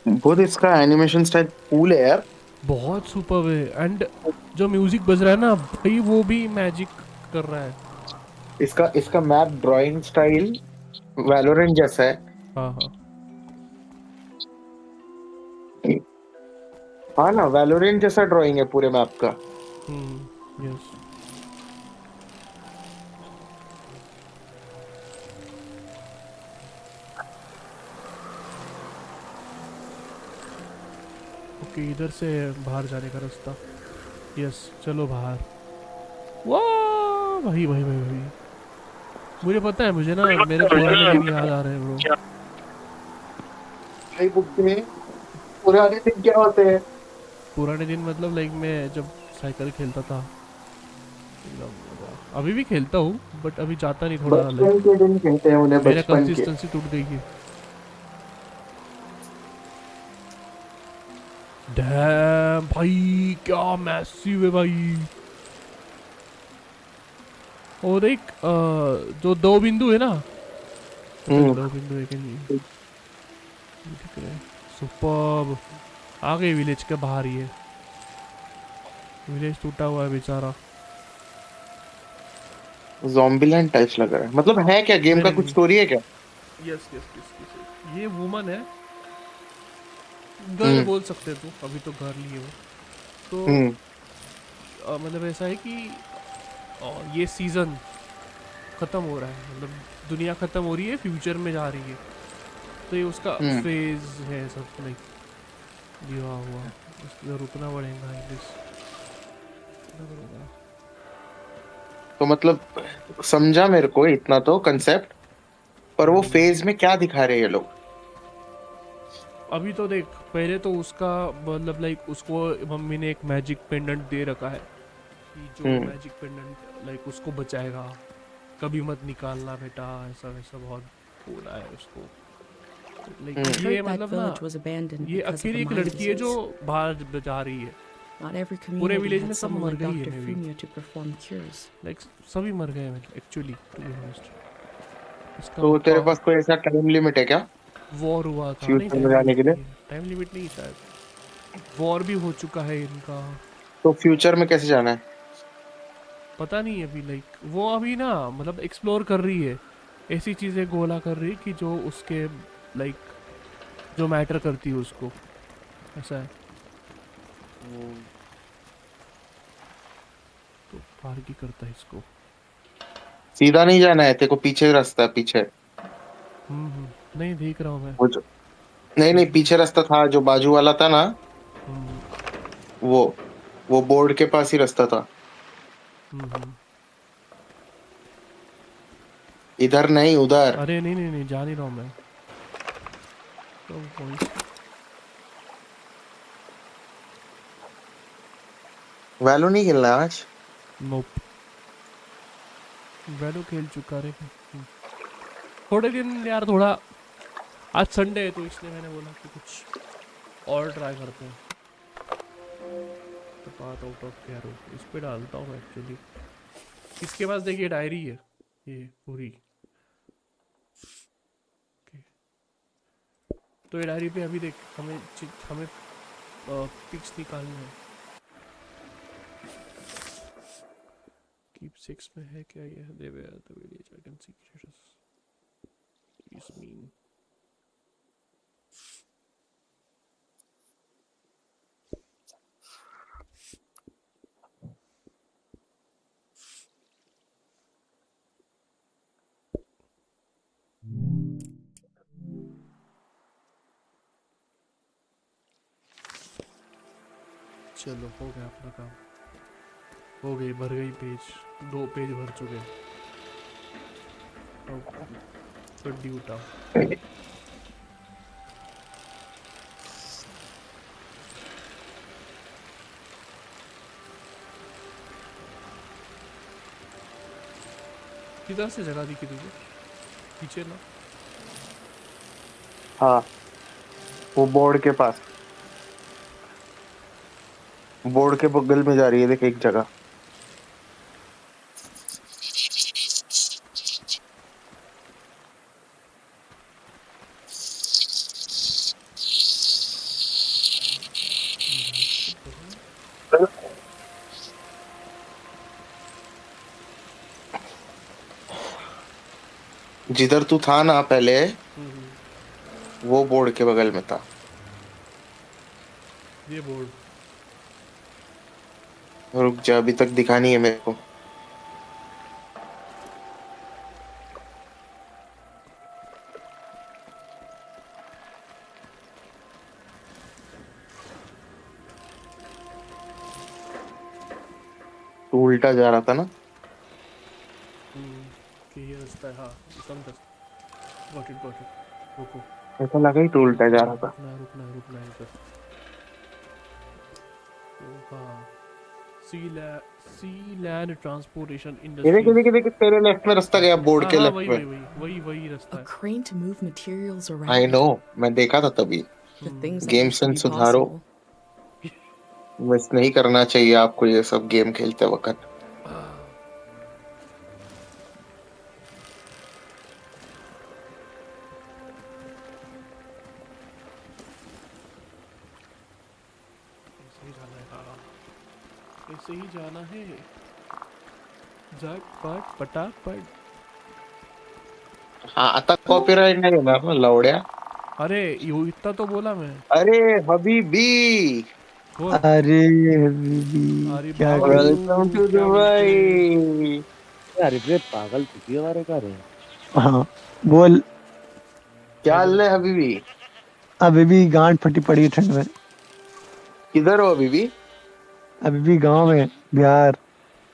F: बहुत इसका एनिमेशन स्टाइल कूल है यार।
A: बहुत सुपर है, एंड जो म्यूजिक बज रहा है ना भाई वो भी मैजिक कर रहा है।
F: इसका इसका मैप ड्राइंग स्टाइल वैलोरेंट जैसा है।
A: हाँ हाँ।
F: हाँ ना, वैलोरेंट जैसा ड्राइंग है पूरे मैप का।
A: यस। ओके, इधर से बाहर जाने का रास्ता। यस चलो बाहर। वाह भाई भाई भाई भाई, मुझे पता है, मुझे ना मेरे पुराने दिन याद आ रहे हैं ब्रो।
F: भाई बुक में पुराने दिन क्या होते हैं?
A: पुराने दिन मतलब लाइक मैं जब साइकिल खेलता था एकदम, अभी भी खेलता हूँ बट अभी जाता नहीं, थोड़ा
F: बचपन
A: लाइक
F: के दिन कहते हैं उन्हें,
A: मेरा
F: बचपन के।
A: कंसिस्टेंसी टूट गई है। डैम भाई क्या मैसिव है भाई। और एक जो दो बिंदु है ना, पता नहीं दो बिंदु है कि नहीं, दिख रहे हैं। सुपर्ब। आ गए विलेज के बाहर, ये विलेज टूटा हुआ है बेचारा।
F: ज़ॉम्बीलैंड टाइप्स लग रहा है, मतलब है क्या गेम का
A: नहीं
F: कुछ
A: नहीं।
F: स्टोरी है क्या?
A: यस यस यस, ये वुमन है, घर
F: हम्म।
A: बोल सकते हो, अभी तो घर लिए हो तो
F: हम्म।
A: मतलब ऐसा है कि ये सीज़न ख़त्म हो रहा है, मतलब दुनिया ख़त्म हो रही है, फ्यूचर में जा रही है, तो ये उसका
F: हम्म।
A: फेज है सब लाइक दिया हुआ। इसलिए रुकना पड़ेगा इंग्लिश, रुकना पड़ेगा।
F: तो मतलब समझा मेरे को इतना तो कंसेप्ट, पर वो फेज में क्या दिखा रहे हैं ये लोग?
A: अभी तो देख, पहले तो उसका मतलब लाइक उसको मम्मी ने एक मैजिक पेंडेंट दे रखा है कि जो
F: हम्म।
A: मैजिक पेंडेंट लाइक उसको बचाएगा, कभी मत निकालना बेटा, ऐसा वैसा बहुत बोला है उसको।
B: I
A: लाइक
B: heard
A: ये
B: that
A: मतलब ना,
B: village was abandoned
A: ये
B: because of
A: अकेली
B: a
A: एक
B: mine
A: लड़की है जो
B: disease.
A: बाहर जा रही है।
B: Not every
A: पूरे
B: community
A: विलेज में
B: had
A: सब
B: someone
A: मर
B: like
A: गई है
B: Dr.
A: May be,
B: Fumio to perform cures.
A: Like सभी मर गए हैं एक्चुअली, टू बी ऑनेस्ट। इसका
F: तो तेरे
A: पावर,
F: पास कोई ऐसा टाइम लिमिट है क्या
A: वॉर हुआ था नहीं,
F: फ्यूचर में
A: टाइम
F: जाने
A: लिमिट
F: के लिए?
A: नहीं है, टाइम लिमिट नहीं शायद, वॉर भी हो चुका है इनका।
F: तो फ्यूचर में कैसे जाना है?
A: पता नहीं अभी, लाइक वो अभी ना मतलब एक्सप्लोर कर रही है, ऐसी चीज़ें गोला कर रही है कि जो उसके लाइक जो मैटर करती है उसको, ऐसा है। तो बाहर की करता है इसको।
F: सीधा नहीं जाना है तेरे को, पीछे रास्ता है पीछे।
A: नहीं देख रहा हूँ मैं।
F: वो जो नहीं नहीं, पीछे रास्ता था जो बाजू वाला था ना,
A: हम्म
F: वो वो बोर्ड के पास ही रास्ता था।
A: हम्म।
F: इधर नहीं, उधर।
A: अरे नहीं नहीं नहीं, जा नहीं रहा हूँ मैं तो कोई।
F: वैलो नहीं खेलना है आज?
A: नोप, वैलो खेल चुका रे। थोड़े दिन यार, थोड़ा आज संडे है तो इसलिए मैंने बोला कि कुछ और ट्राई करते हैं। तो पाथ आउट ऑफ कैरो इस पे डालता हूँ एक्चुअली। इसके पास देखिए डायरी है ये पूरी। Okay. तो ये डायरी पे अभी देख हमें पिक्स निकालना है। कीप 6 में है क्या ये? They where the village I can see इस मीन चलो हो गया अपना काम, हो गई, भर गई पेज, 2 पेज भर चुके हैं। अब गड्डी उठाओ। किधर से जगह दिखी तुझे? पीछे ना?
F: हाँ, वो बोर्ड के पास, बोर्ड के बगल में जा रही है, देख एक जगह। जिधर तू था ना पहले, वो बोर्ड के बगल में था।
A: ये बोर्ड
F: रुक जा, अभी तक दिखा नहीं है मेरे को। तू उल्टा जा रहा था ना?
A: कि ये रास्ता है। हाँ कम कर, गॉट इट रुको।
F: ऐसा लगा ही तू उल्टा जा रहा था।
A: रुकना इधर। हाँ, सी लैंड ट्रांसपोर्टेशन इंडस्ट्री।
F: देख तेरे लेफ्ट में रास्ता गया, बोर्ड के लेफ्ट में।
A: वही रास्ता
B: A
A: है।
B: crane to move materials around.
F: I know, मैं देखा था तभी।
B: The things that
F: game
B: used to be
F: sense सुधारो।
B: possible.
F: बस नहीं करना चाहिए आपको ये सब गेम खेलते वक्त।
A: ऐसे ही जाना है। जाट पाट पटाक पट।
F: हाँ, आता कॉपीराइट नहीं होगा ना लौड़िया।
A: अरे यू इतना तो बोला मैं।
F: अरे हबीबी,
A: बोल।
G: अरे हबीबी,
A: अरे
G: क्या
A: बाबू,
G: कर
F: वेलकम टू
A: क्या बोलते हैं?
F: दुबई।
H: यार रे पागल चुकी हमारे घर है।
G: हाँ बोल।
F: क्या हाल है हबीबी?
G: अभी भी गांड फटी पड़ी है ठंड में।
F: किधर हो हबीबी?
G: अभी भी गांव में, बिहार।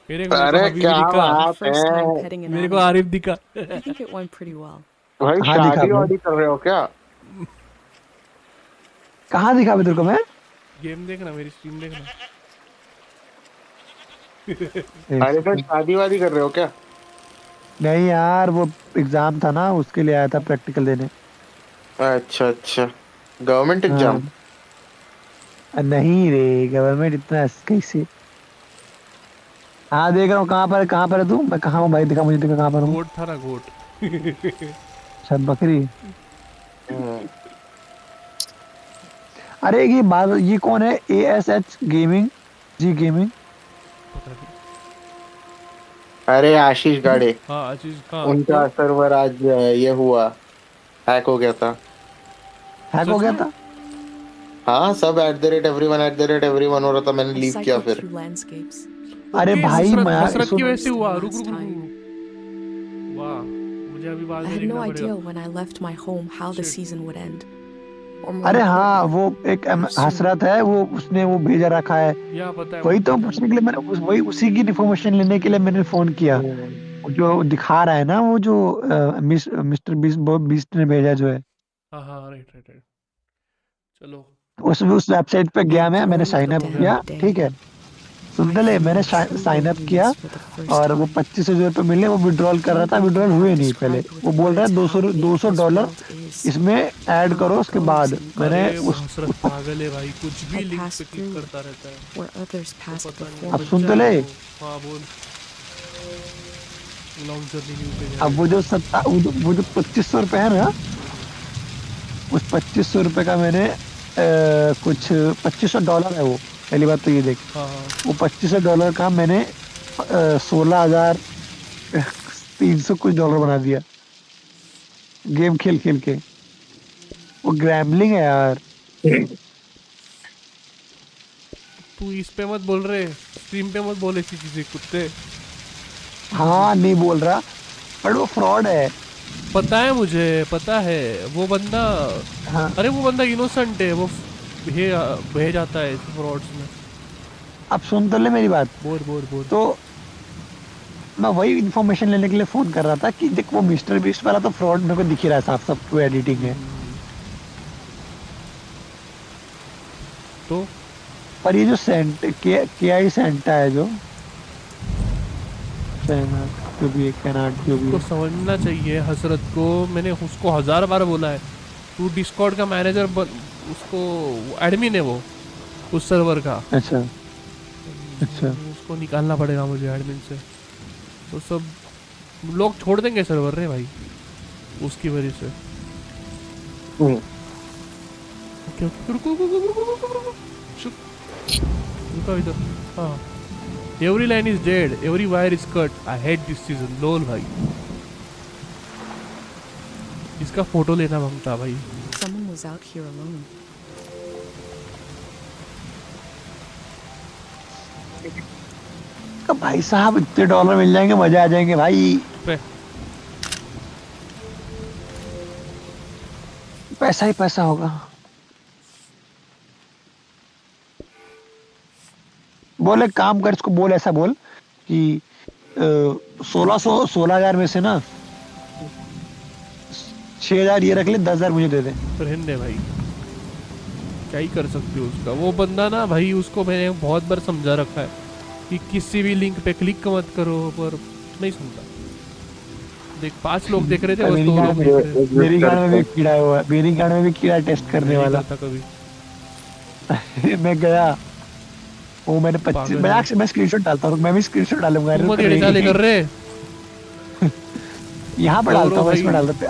A: मेरे को
F: अरे
A: हबीबी
F: क्या
A: दिखा।
F: बात
B: First time
F: है?
B: petting an
A: मेरे को
B: animal.
A: आरिफ दिखा।
B: I think it went pretty well.
F: भाई
G: हाँ, दिखा
F: शादी
G: भाई।
F: वादी कर रहे हो क्या?
G: कहाँ दिखा भी तेरे को मैं?
A: गेम देखना, मेरी स्ट्रीम देखना।
F: अरे तो शादी वादी कर रहे हो क्या?
G: नहीं यार, वो एग्जाम था ना, उसके लिए आया था प्रैक्टिकल देने।
F: अच्छा, गवर्नमेंट एग्जाम।
G: हाँ। नहीं रे, गवर्नमेंट इतना कैसे। हाँ देख रहा हूँ। कहाँ पर है तू? मैं कहाँ हूँ भाई, दिखा मुझे, दिखा कहाँ पर हूँ।
A: गोट था ना, गोट।
G: शायद बकरी। अरे ये कौन है? ASH गेमिंग, जी गेमिंग।
A: पता नहीं।
F: अरे आशीष गाड़े,
A: हाँ आशीष, हाँ
F: उनका सर्वर आज ये हुआ, हैक हो गया था।
G: हैक हो गया था?
F: हाँ, सब @everyone हो रहा था, मैंने
B: I
F: लीव किया
B: cycled
F: फिर।
B: through landscapes.
G: अरे
A: ओके,
G: भाई
A: हसरत की
G: सुन,
A: वैसे हुआ। रुक
B: Last time.
A: वाह, मुझे अभी बाद
B: I
A: में
B: had no
A: देखना
B: idea
A: पड़ेगा।
B: when I left my home how the
A: Shit.
B: season would end. Or more
G: अरे हाँ,
B: importantly,
G: वो एक
B: how soon.
G: हसरत है, वो उसने वो भेजा रखा है।
A: या पता है
G: वही
A: मुझे,
G: तो
A: पता है।
G: पूछने के लिए मैंने वही उसी की इन्फॉर्मेशन लेने के लिए मैंने फोन किया। वो जो दिखा रहा है ना, वो जो मिस्टर बीस्ट ने भेजा जो है,
A: हाँ राइट। चलो
G: उस वेबसाइट पे गया मैं, मैंने
B: Drove
G: साइन अप
A: down
G: किया।
B: day.
G: ठीक है, सुन तो ले, मैंने साइन अप किया और वो 2500 रुपये मिले। वो विड्रॉल कर रहा था, विड्रॉल हुए नहीं पहले। वो बोल रहा है $200 इसमें ऐड करो। उसके बाद मैंने
A: अरे वो
G: उस
A: हसरत पागल है भाई, कुछ भी
B: I
A: लिंक
B: passed
A: पे क्लिक
B: through
A: करता रहता है।
B: where others passed
A: पता नहीं,
B: before
G: अब
B: me.
G: सुन तो
A: बच्चा है
G: ले।
A: वो। हाँ बोल। लॉन्ग जर्नी न्यू पे
G: अब वो जो 2500 रुपये है ना, उस 2500 रुपए का मैंने कुछ $2500 है वो। पहली बात तो ये देख,
A: हाँ हाँ
G: वो $2500 का मैंने 16,300 कुछ डॉलर बना दिया गेम खेल खेल के। वो ग्रैम्बलिंग है यार।
A: तू इस पे मत बोल रहे, स्ट्रीम पे मत बोल ऐसी चीजें कुत्ते।
G: हाँ नहीं बोल रहा, पर वो फ्रॉड है।
A: पता है मुझे, पता है वो बंदा।
G: हाँ
A: अरे वो बंदा इनोसेंट है, वो बह जाता है फ्रॉड्स में।
G: अब सुन तो ले मेरी बात।
A: बोल बोल बोल।
G: तो मैं वही इन्फॉर्मेशन लेने के लिए फोन कर रहा था कि देख वो मिस्टर बीस्ट वाला तो फ्रॉड मेरे को दिख ही रहा है साफ साफ, वो एडिटिंग है।
A: तो
G: पर ये जो के आई सेंटा है जो जो भी है, कैनाट जो भी
A: उसको
G: है।
A: समझना चाहिए हसरत को, मैंने उसको 1000 बार बोला है। तू डिस्कॉर्ड का मैनेजर उसको एडमिन है वो उस सर्वर का।
G: अच्छा अच्छा।
A: उसको निकालना पड़ेगा मुझे एडमिन से, तो सब लोग छोड़ देंगे सर्वर रे भाई उसकी वजह से। ओके ओके रुको रुको रुको रुको रुको रुको रुको इधर। हाँ, every line is dead, every wire is cut, I hate this season lol भाई। इसका फोटो लेना मांगता भाई।
B: Someone was out here alone.
G: तो भाई साहब इतने डॉलर मिल जाएंगे, मजा आ जाएंगे भाई।
A: पे
G: पैसा ही पैसा होगा। बोले काम कर, इसको बोल, ऐसा बोल कि 16,000 में से ना 6,000 ये रख ले, 10,000 मुझे दे दे।
A: रहने भाई, क्या ही कर सकते हो उसका। वो बंदा ना भाई, उसको मैंने बहुत बार समझा रखा है कि किसी भी लिंक पे क्लिक मत करो, पर नहीं सुनता। देख 5 लोग देख रहे थे, बस 2 लोग देख रहे थे।
G: मेरी गाड़ में भी कीड़ा हुआ है, मेरी गाड़ में भी कीड़ा टेस्ट करने वाला
A: था कभी।
G: मैं गया, वो मैंने 25 मैं स्क्रीनशॉट डालता हूँ, मैं भी स्क्रीनशॉट डालूंगा।
A: तुम मत ये डाले कर रहे।
G: यहाँ पर डालता हूँ,
A: भाई।
G: इसमें डालता हूँ,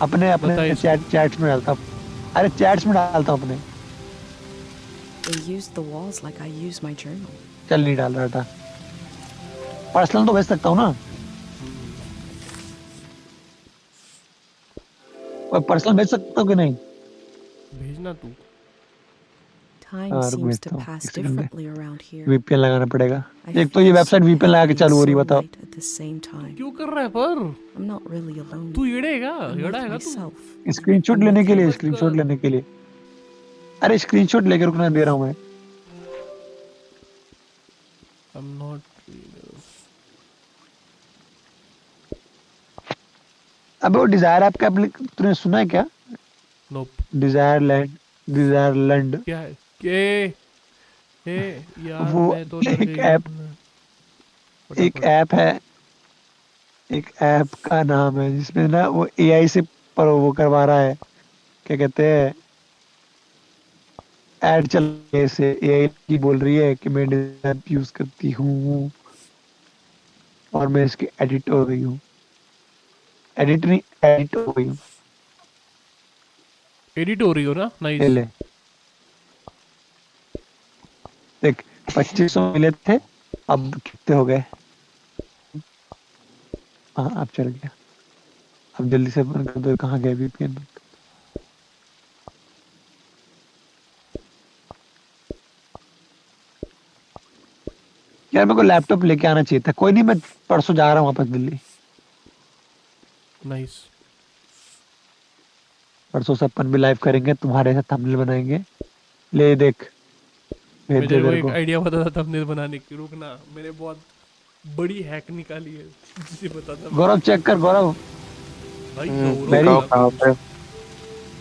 G: अपने अपने चैट्स में डालता हूँ। अरे चैट्स में डालता हूँ अपने।
B: They used the walls like I use my journal.
G: चल नहीं डाल रहा था, पर्सनल तो भेज सकता हूँ ना। और पर्सनल भेज सकता हूँ कि नहीं?
A: भेजना तू।
B: Time seems to pass differently around here.
G: VPN लगाना पड़ेगा।
B: I
G: एक तो ये
B: feel
G: वेबसाइट
B: so
G: वीपीएन लगा के
B: happy
G: चालू हो रही,
B: and so
G: बताओ।
B: light at the same time.
A: क्यों कर रहा है पर?
B: I'm not really alone.
A: तू येड़ेगा,
B: I'm
A: येड़ा
B: with
A: हैगा तू।
B: myself.
G: स्क्रीनशॉट लेने के लिए, स्क्रीनशॉट लेने के लिए। अरे स्क्रीनशॉट लेकर रुकना, दे रहा हूँ मैं।
A: I'm not.
G: अबे वो डिजायर ऐप का तूने सुना है क्या?
A: Nope.
G: डिजायर लैंड
A: क्या है? के यार
G: वो
A: मैं तो डर
G: एक
A: गई।
G: ऐप,
A: फटाफट।
G: एक ऐप है, एक ऐप का नाम है जिसमें ना वो एआई से पर वो करवा रहा है, क्या कहते हैं, ऐड चल रही है से एआई की बोल रही है कि मैं डिजायर यूज करती हूँ और मैं इसकी एडिट हो गई हूँ। एडिट हो गई हूँ।
A: एडिट हो रही हो ना?
G: ले
A: नाइस।
G: ले देख, 2500 मिले थे, अब कितने हो गए? हाँ अब चल गया। अब जल्दी से बंद कर दो। कहाँ गए वीपीएन? यार मेरे को लैपटॉप लेके आना चाहिए था। कोई नहीं, मैं परसों जा रहा हूँ वापस दिल्ली।
A: नाइस।
G: परसों से अपन भी लाइव करेंगे, तुम्हारे साथ थंबनेल बनाएंगे। ले देख, भेज दे
A: मेरे को
G: तेरे
A: एक
G: को।
A: आइडिया पता था थंबनेल बनाने की, रुकना, मैंने बहुत बड़ी हैक निकाली है जिसे पता था।
G: गौरव चेक कर, गौरव।
A: भाई
G: मेरी
F: कहाँ पे?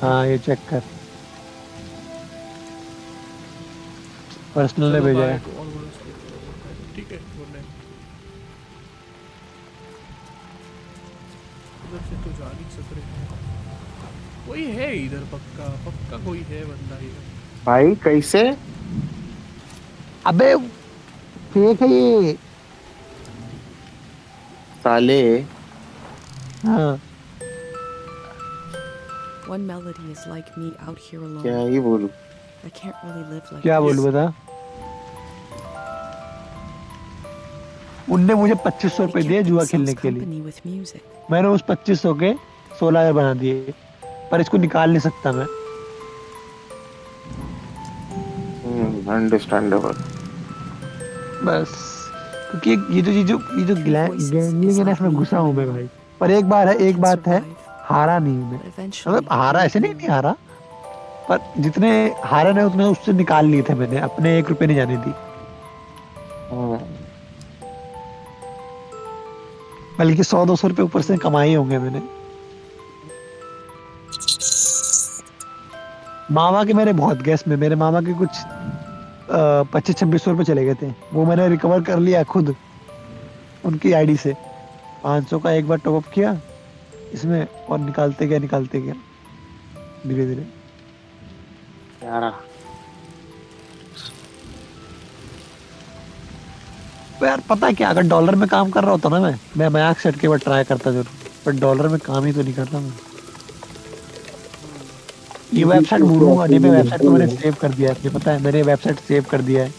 G: हाँ ये चेक कर, पर्सनल ने भेजा है।
A: ठीक है, गुड नाइट। उधर से तो जा नहीं सक रहे। कोई है इधर, पक्का पक्का कोई है बंदा इधर।
F: भाई कैसे?
G: अबे फेक है ये।
F: साले
G: हाँ
B: One melody is like me out here
F: क्या
B: alone.
F: ही बोलूं?
B: I can't really live like
G: क्या
B: this.
G: बोलूं बता? उनने मुझे 2500
B: They
G: रुपए दिए
B: kept
G: जुआ
B: themselves
G: खेलने के लिए।
B: company with music.
G: मैंने उस 2500 के 16,000 बना दिए, पर इसको निकाल नहीं सकता मैं।
F: अंडरस्टैंडेबल।
G: बस क्योंकि ये जो गैम्बलिंग है ना, इसमें घुसा हूँ मैं भाई। पर एक
B: Can
G: बात है,
B: survive,
G: हारा नहीं हूँ मैं।
B: but eventually
G: मतलब हारा ऐसे नहीं हारा, पर जितने हारे ना उतने उससे निकाल लिए थे मैंने, अपने 1 रुपए नहीं जाने दी। बल्कि 100-200 रुपए ऊपर से कमाए होंगे मैंने। मामा के मेरे बहुत गैस में, मेरे मामा के कुछ 2500-2600 रुपए चले गए थे, वो मैंने रिकवर कर लिया खुद उनकी आईडी से। 500 का एक बार टॉप अप किया इसमें और निकालते गया धीरे धीरे।
F: यार
G: यार पता है क्या, अगर डॉलर में काम कर रहा होता ना मैं मैक्स सेट के बाद ट्राई करता जरूर, पर डॉलर में काम ही तो नहीं कर रहा मैं। ये वेबसाइट ढूंढूंगा नहीं मैं, वेबसाइट तो मैंने सेव कर दिया है, आपको पता है मैंने वेबसाइट सेव कर दिया है।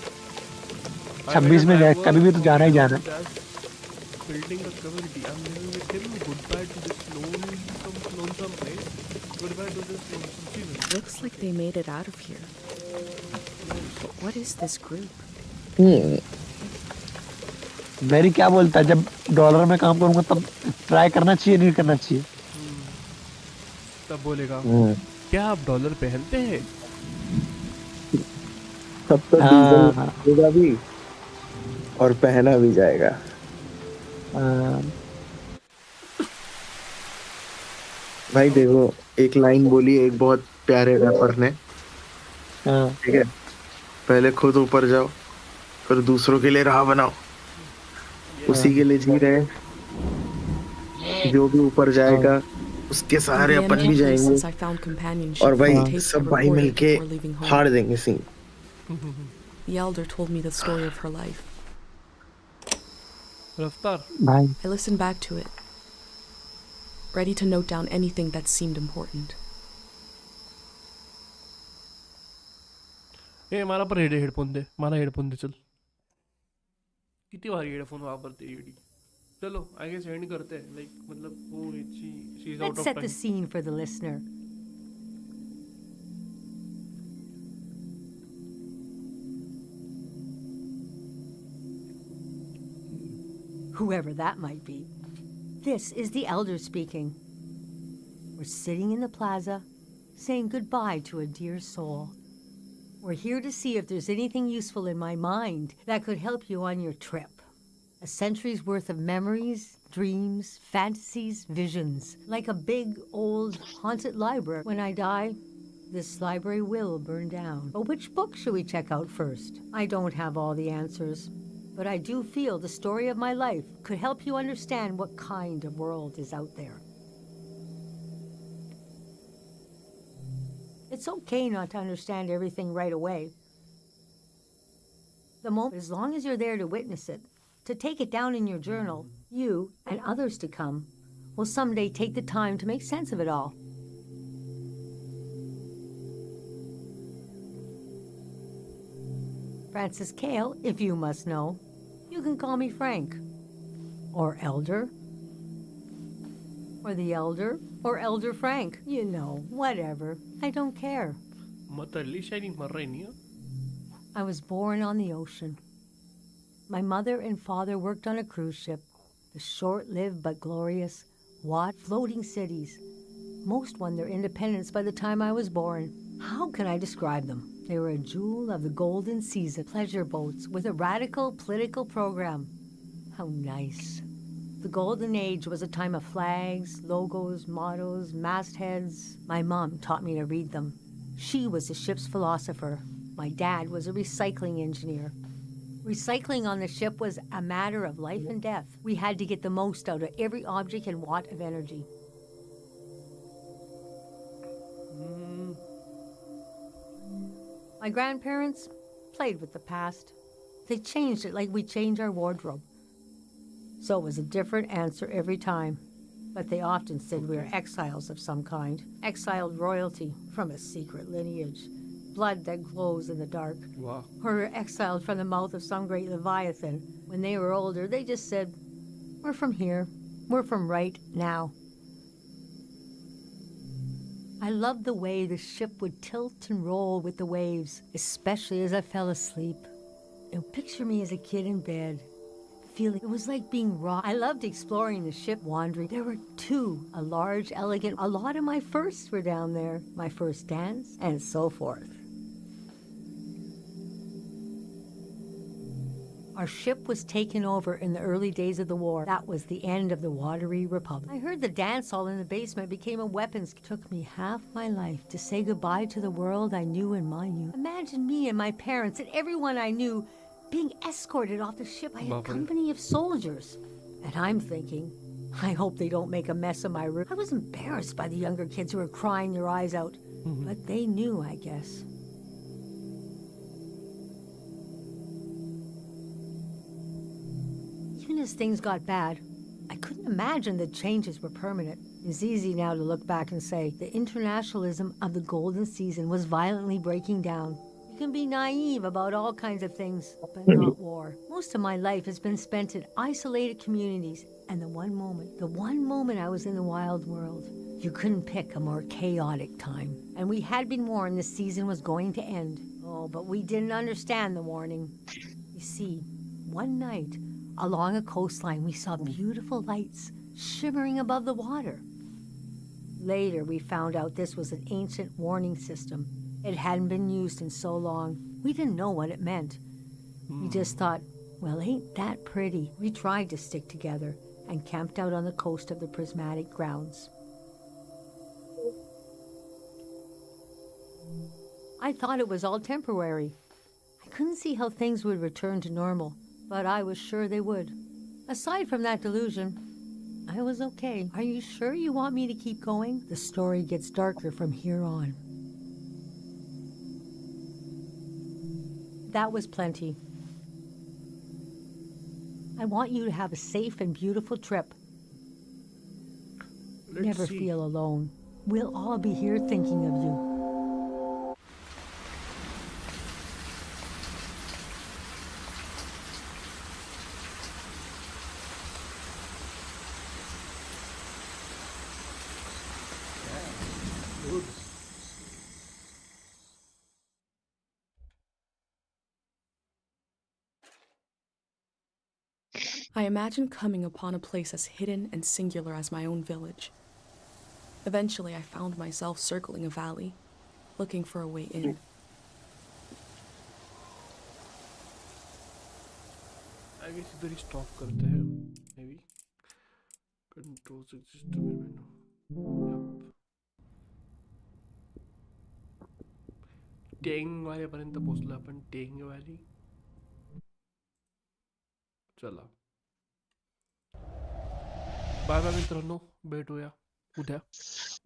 G: 26 में जाए कभी भी तो जाना ही जाना है।
A: Building a community. I'm living with him. Goodbye to this lonesome place. Goodbye to this lonesome season.
B: looks like they made it out of here. But what is this group?
G: मेरी क्या बोलता है, जब डॉलर में काम करूंगा तब try करना चाहिए नहीं करना चाहिए।
A: तब बोलेगा क्या आप डॉलर पहनते हैं?
F: तब तो डीजल लगेगा भी और पहना भी जाएगा। भाई देखो, एक लाइन बोली एक बहुत प्यारे रैपर ने, ठीक है, पहले खुद ऊपर जाओ फिर दूसरों के लिए राह बनाओ। उसी के लिए जी रहे, जो भी ऊपर जाएगा उसके सहारे
B: In the
F: अपन भी
B: empty
F: जाएंगे,
B: places, I found companionship
F: और
B: from the
F: भाई
B: tapes I
F: सब भाई
B: recorded
F: मिलके
B: before leaving home.
F: हार देंगे scene.
B: The elder told me the story of her life.
A: रफ्तार
G: भाई
B: I listened back to it, ready to note down anything that seemed important.
A: ए मला पर हेडफोन दे, मला हेडफोन दे चल। किती भारी हेडफोन वापरते येडी। चलो आई गेस एंड करते हैं, लाइक मतलब वो she is out
I: Let's
A: of
I: set the
A: time.
I: scene for the listener. Whoever that might be. This is the elder speaking. We're sitting in the plaza, saying goodbye to a dear soul. We're here to see if there's anything useful in my mind that could help you on your trip. A century's worth of memories, dreams, fantasies, visions. Like a big, old, haunted library. When I die, this library will burn down. But which book should we check out first? I don't have all the answers, but I do feel the story of my life could help you understand what kind of world is out there. It's okay not to understand everything right away. The moment, as long as you're there to witness it, to take it down in your journal, you and others to come will someday take the time to make sense of it all. Francis Cale, if you must know. You can call me Frank. Or Elder. Or the Elder. Or Elder Frank. You know, whatever. I don't care. I was born on the ocean. My mother and father worked on a cruise ship. The short-lived but glorious Watt floating cities. Most won their independence by the time I was born. How can I describe them? They were a jewel of the golden season. Pleasure boats with a radical political program. How nice. The golden age was a time of flags, logos, mottos, mastheads. My mom taught me to read them. She was the ship's philosopher. My dad was a recycling engineer. Recycling on the ship was a matter of life and death. We had to get the most out of every object and watt of energy. My grandparents played with the past. They changed it like we change our wardrobe. So it was a different answer every time. but they often said we were exiles of some kind. Exiled royalty from a secret lineage. Blood that glows in the dark.
A: Wow.
I: Or we're exiled from the mouth of some great leviathan. When they were older, they just said, we're from here. We're from right now. I loved the way the ship would tilt and roll with the waves, especially as I fell asleep. And picture me as a kid in bed, feeling it was like being raw. I loved exploring the ship, wandering. There were two, a large, elegant, a lot of my firsts were down there. My first dance, and so forth. Our ship was taken over in the early days of the war. That was the end of the watery republic. I heard the dance hall in the basement became a weapons. It took me half my life to say goodbye to the world I knew in my youth. Imagine me and my parents and everyone I knew being escorted off the ship by a company of soldiers. And I'm thinking, I hope they don't make a mess of my room. I was embarrassed by the younger kids who were crying their eyes out. But they knew, I guess. Even as things got bad, I couldn't imagine the changes were permanent. It's easy now to look back and say the internationalism of the golden season was violently breaking down. You can be naive about all kinds of things, but not war. Most of my life has been spent in isolated communities, and the one moment I was in the wild world, you couldn't pick a more chaotic time. And we had been warned the season was going to end. Oh, but we didn't understand the warning. You see, one night, along a coastline, we saw beautiful lights shimmering above the water. Later, we found out this was an ancient warning system. It hadn't been used in so long. We didn't know what it meant. We just thought, well, ain't that pretty? We tried to stick together and camped out on the coast of the prismatic grounds. I thought it was all temporary. I couldn't see how things would return to normal, but I was sure they would. Aside from that delusion, I was okay. Are you sure you want me to keep going? The story gets darker from here on. That was plenty. I want you to have a safe and beautiful trip. Never feel alone. We'll all be here thinking of you.
B: I imagined coming upon a place as hidden and singular as my own village. Eventually, I found myself circling a valley, looking for a way in.
A: I guess इधर ही stop करते हैं, maybe. Control system window. Yep. Teng वाल्यापर्यंत पोहोचलो आपण. Teng valley. चला. Bye bye मित्रांनो, भेटूया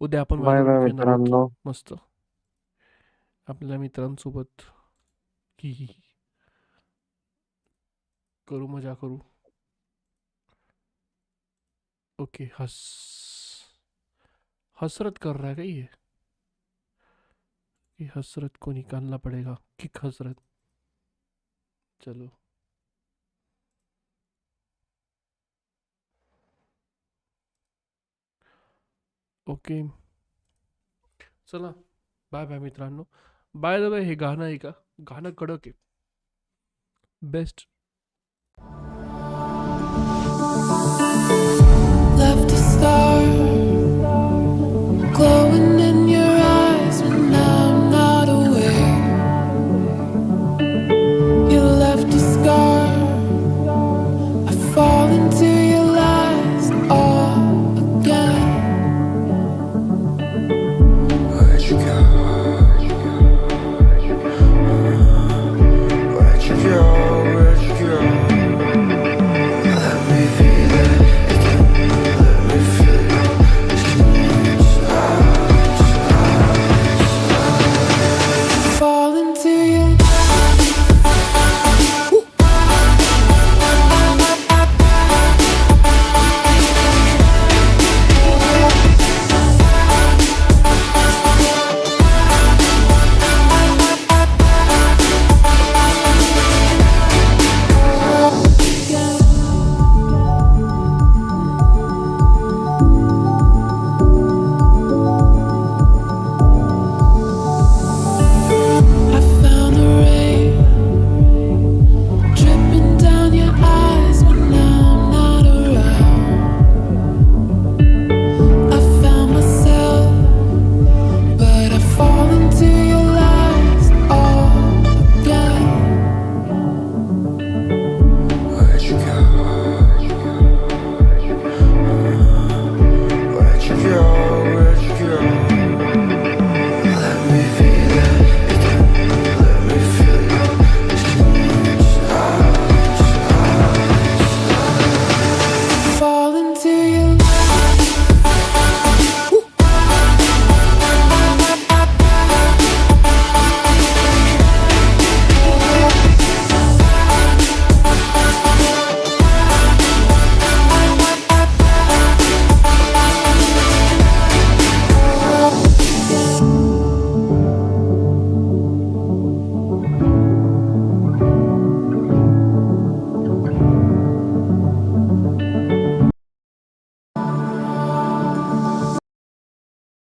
A: उद्या आपण मित्रांनो मस्त आपल्या मित्रांसोबत ही करू, मजा करू. ओके. हसरत कर रहा है क्या ये हसरत को निकालना पड़ेगा. किक हसरत. चलो. ओके. चला. बाय बाय मित्रांनो. बाय द वे, हे गाणं आहे का? गाणं कडक आहे. बेस्ट.
J: Left a star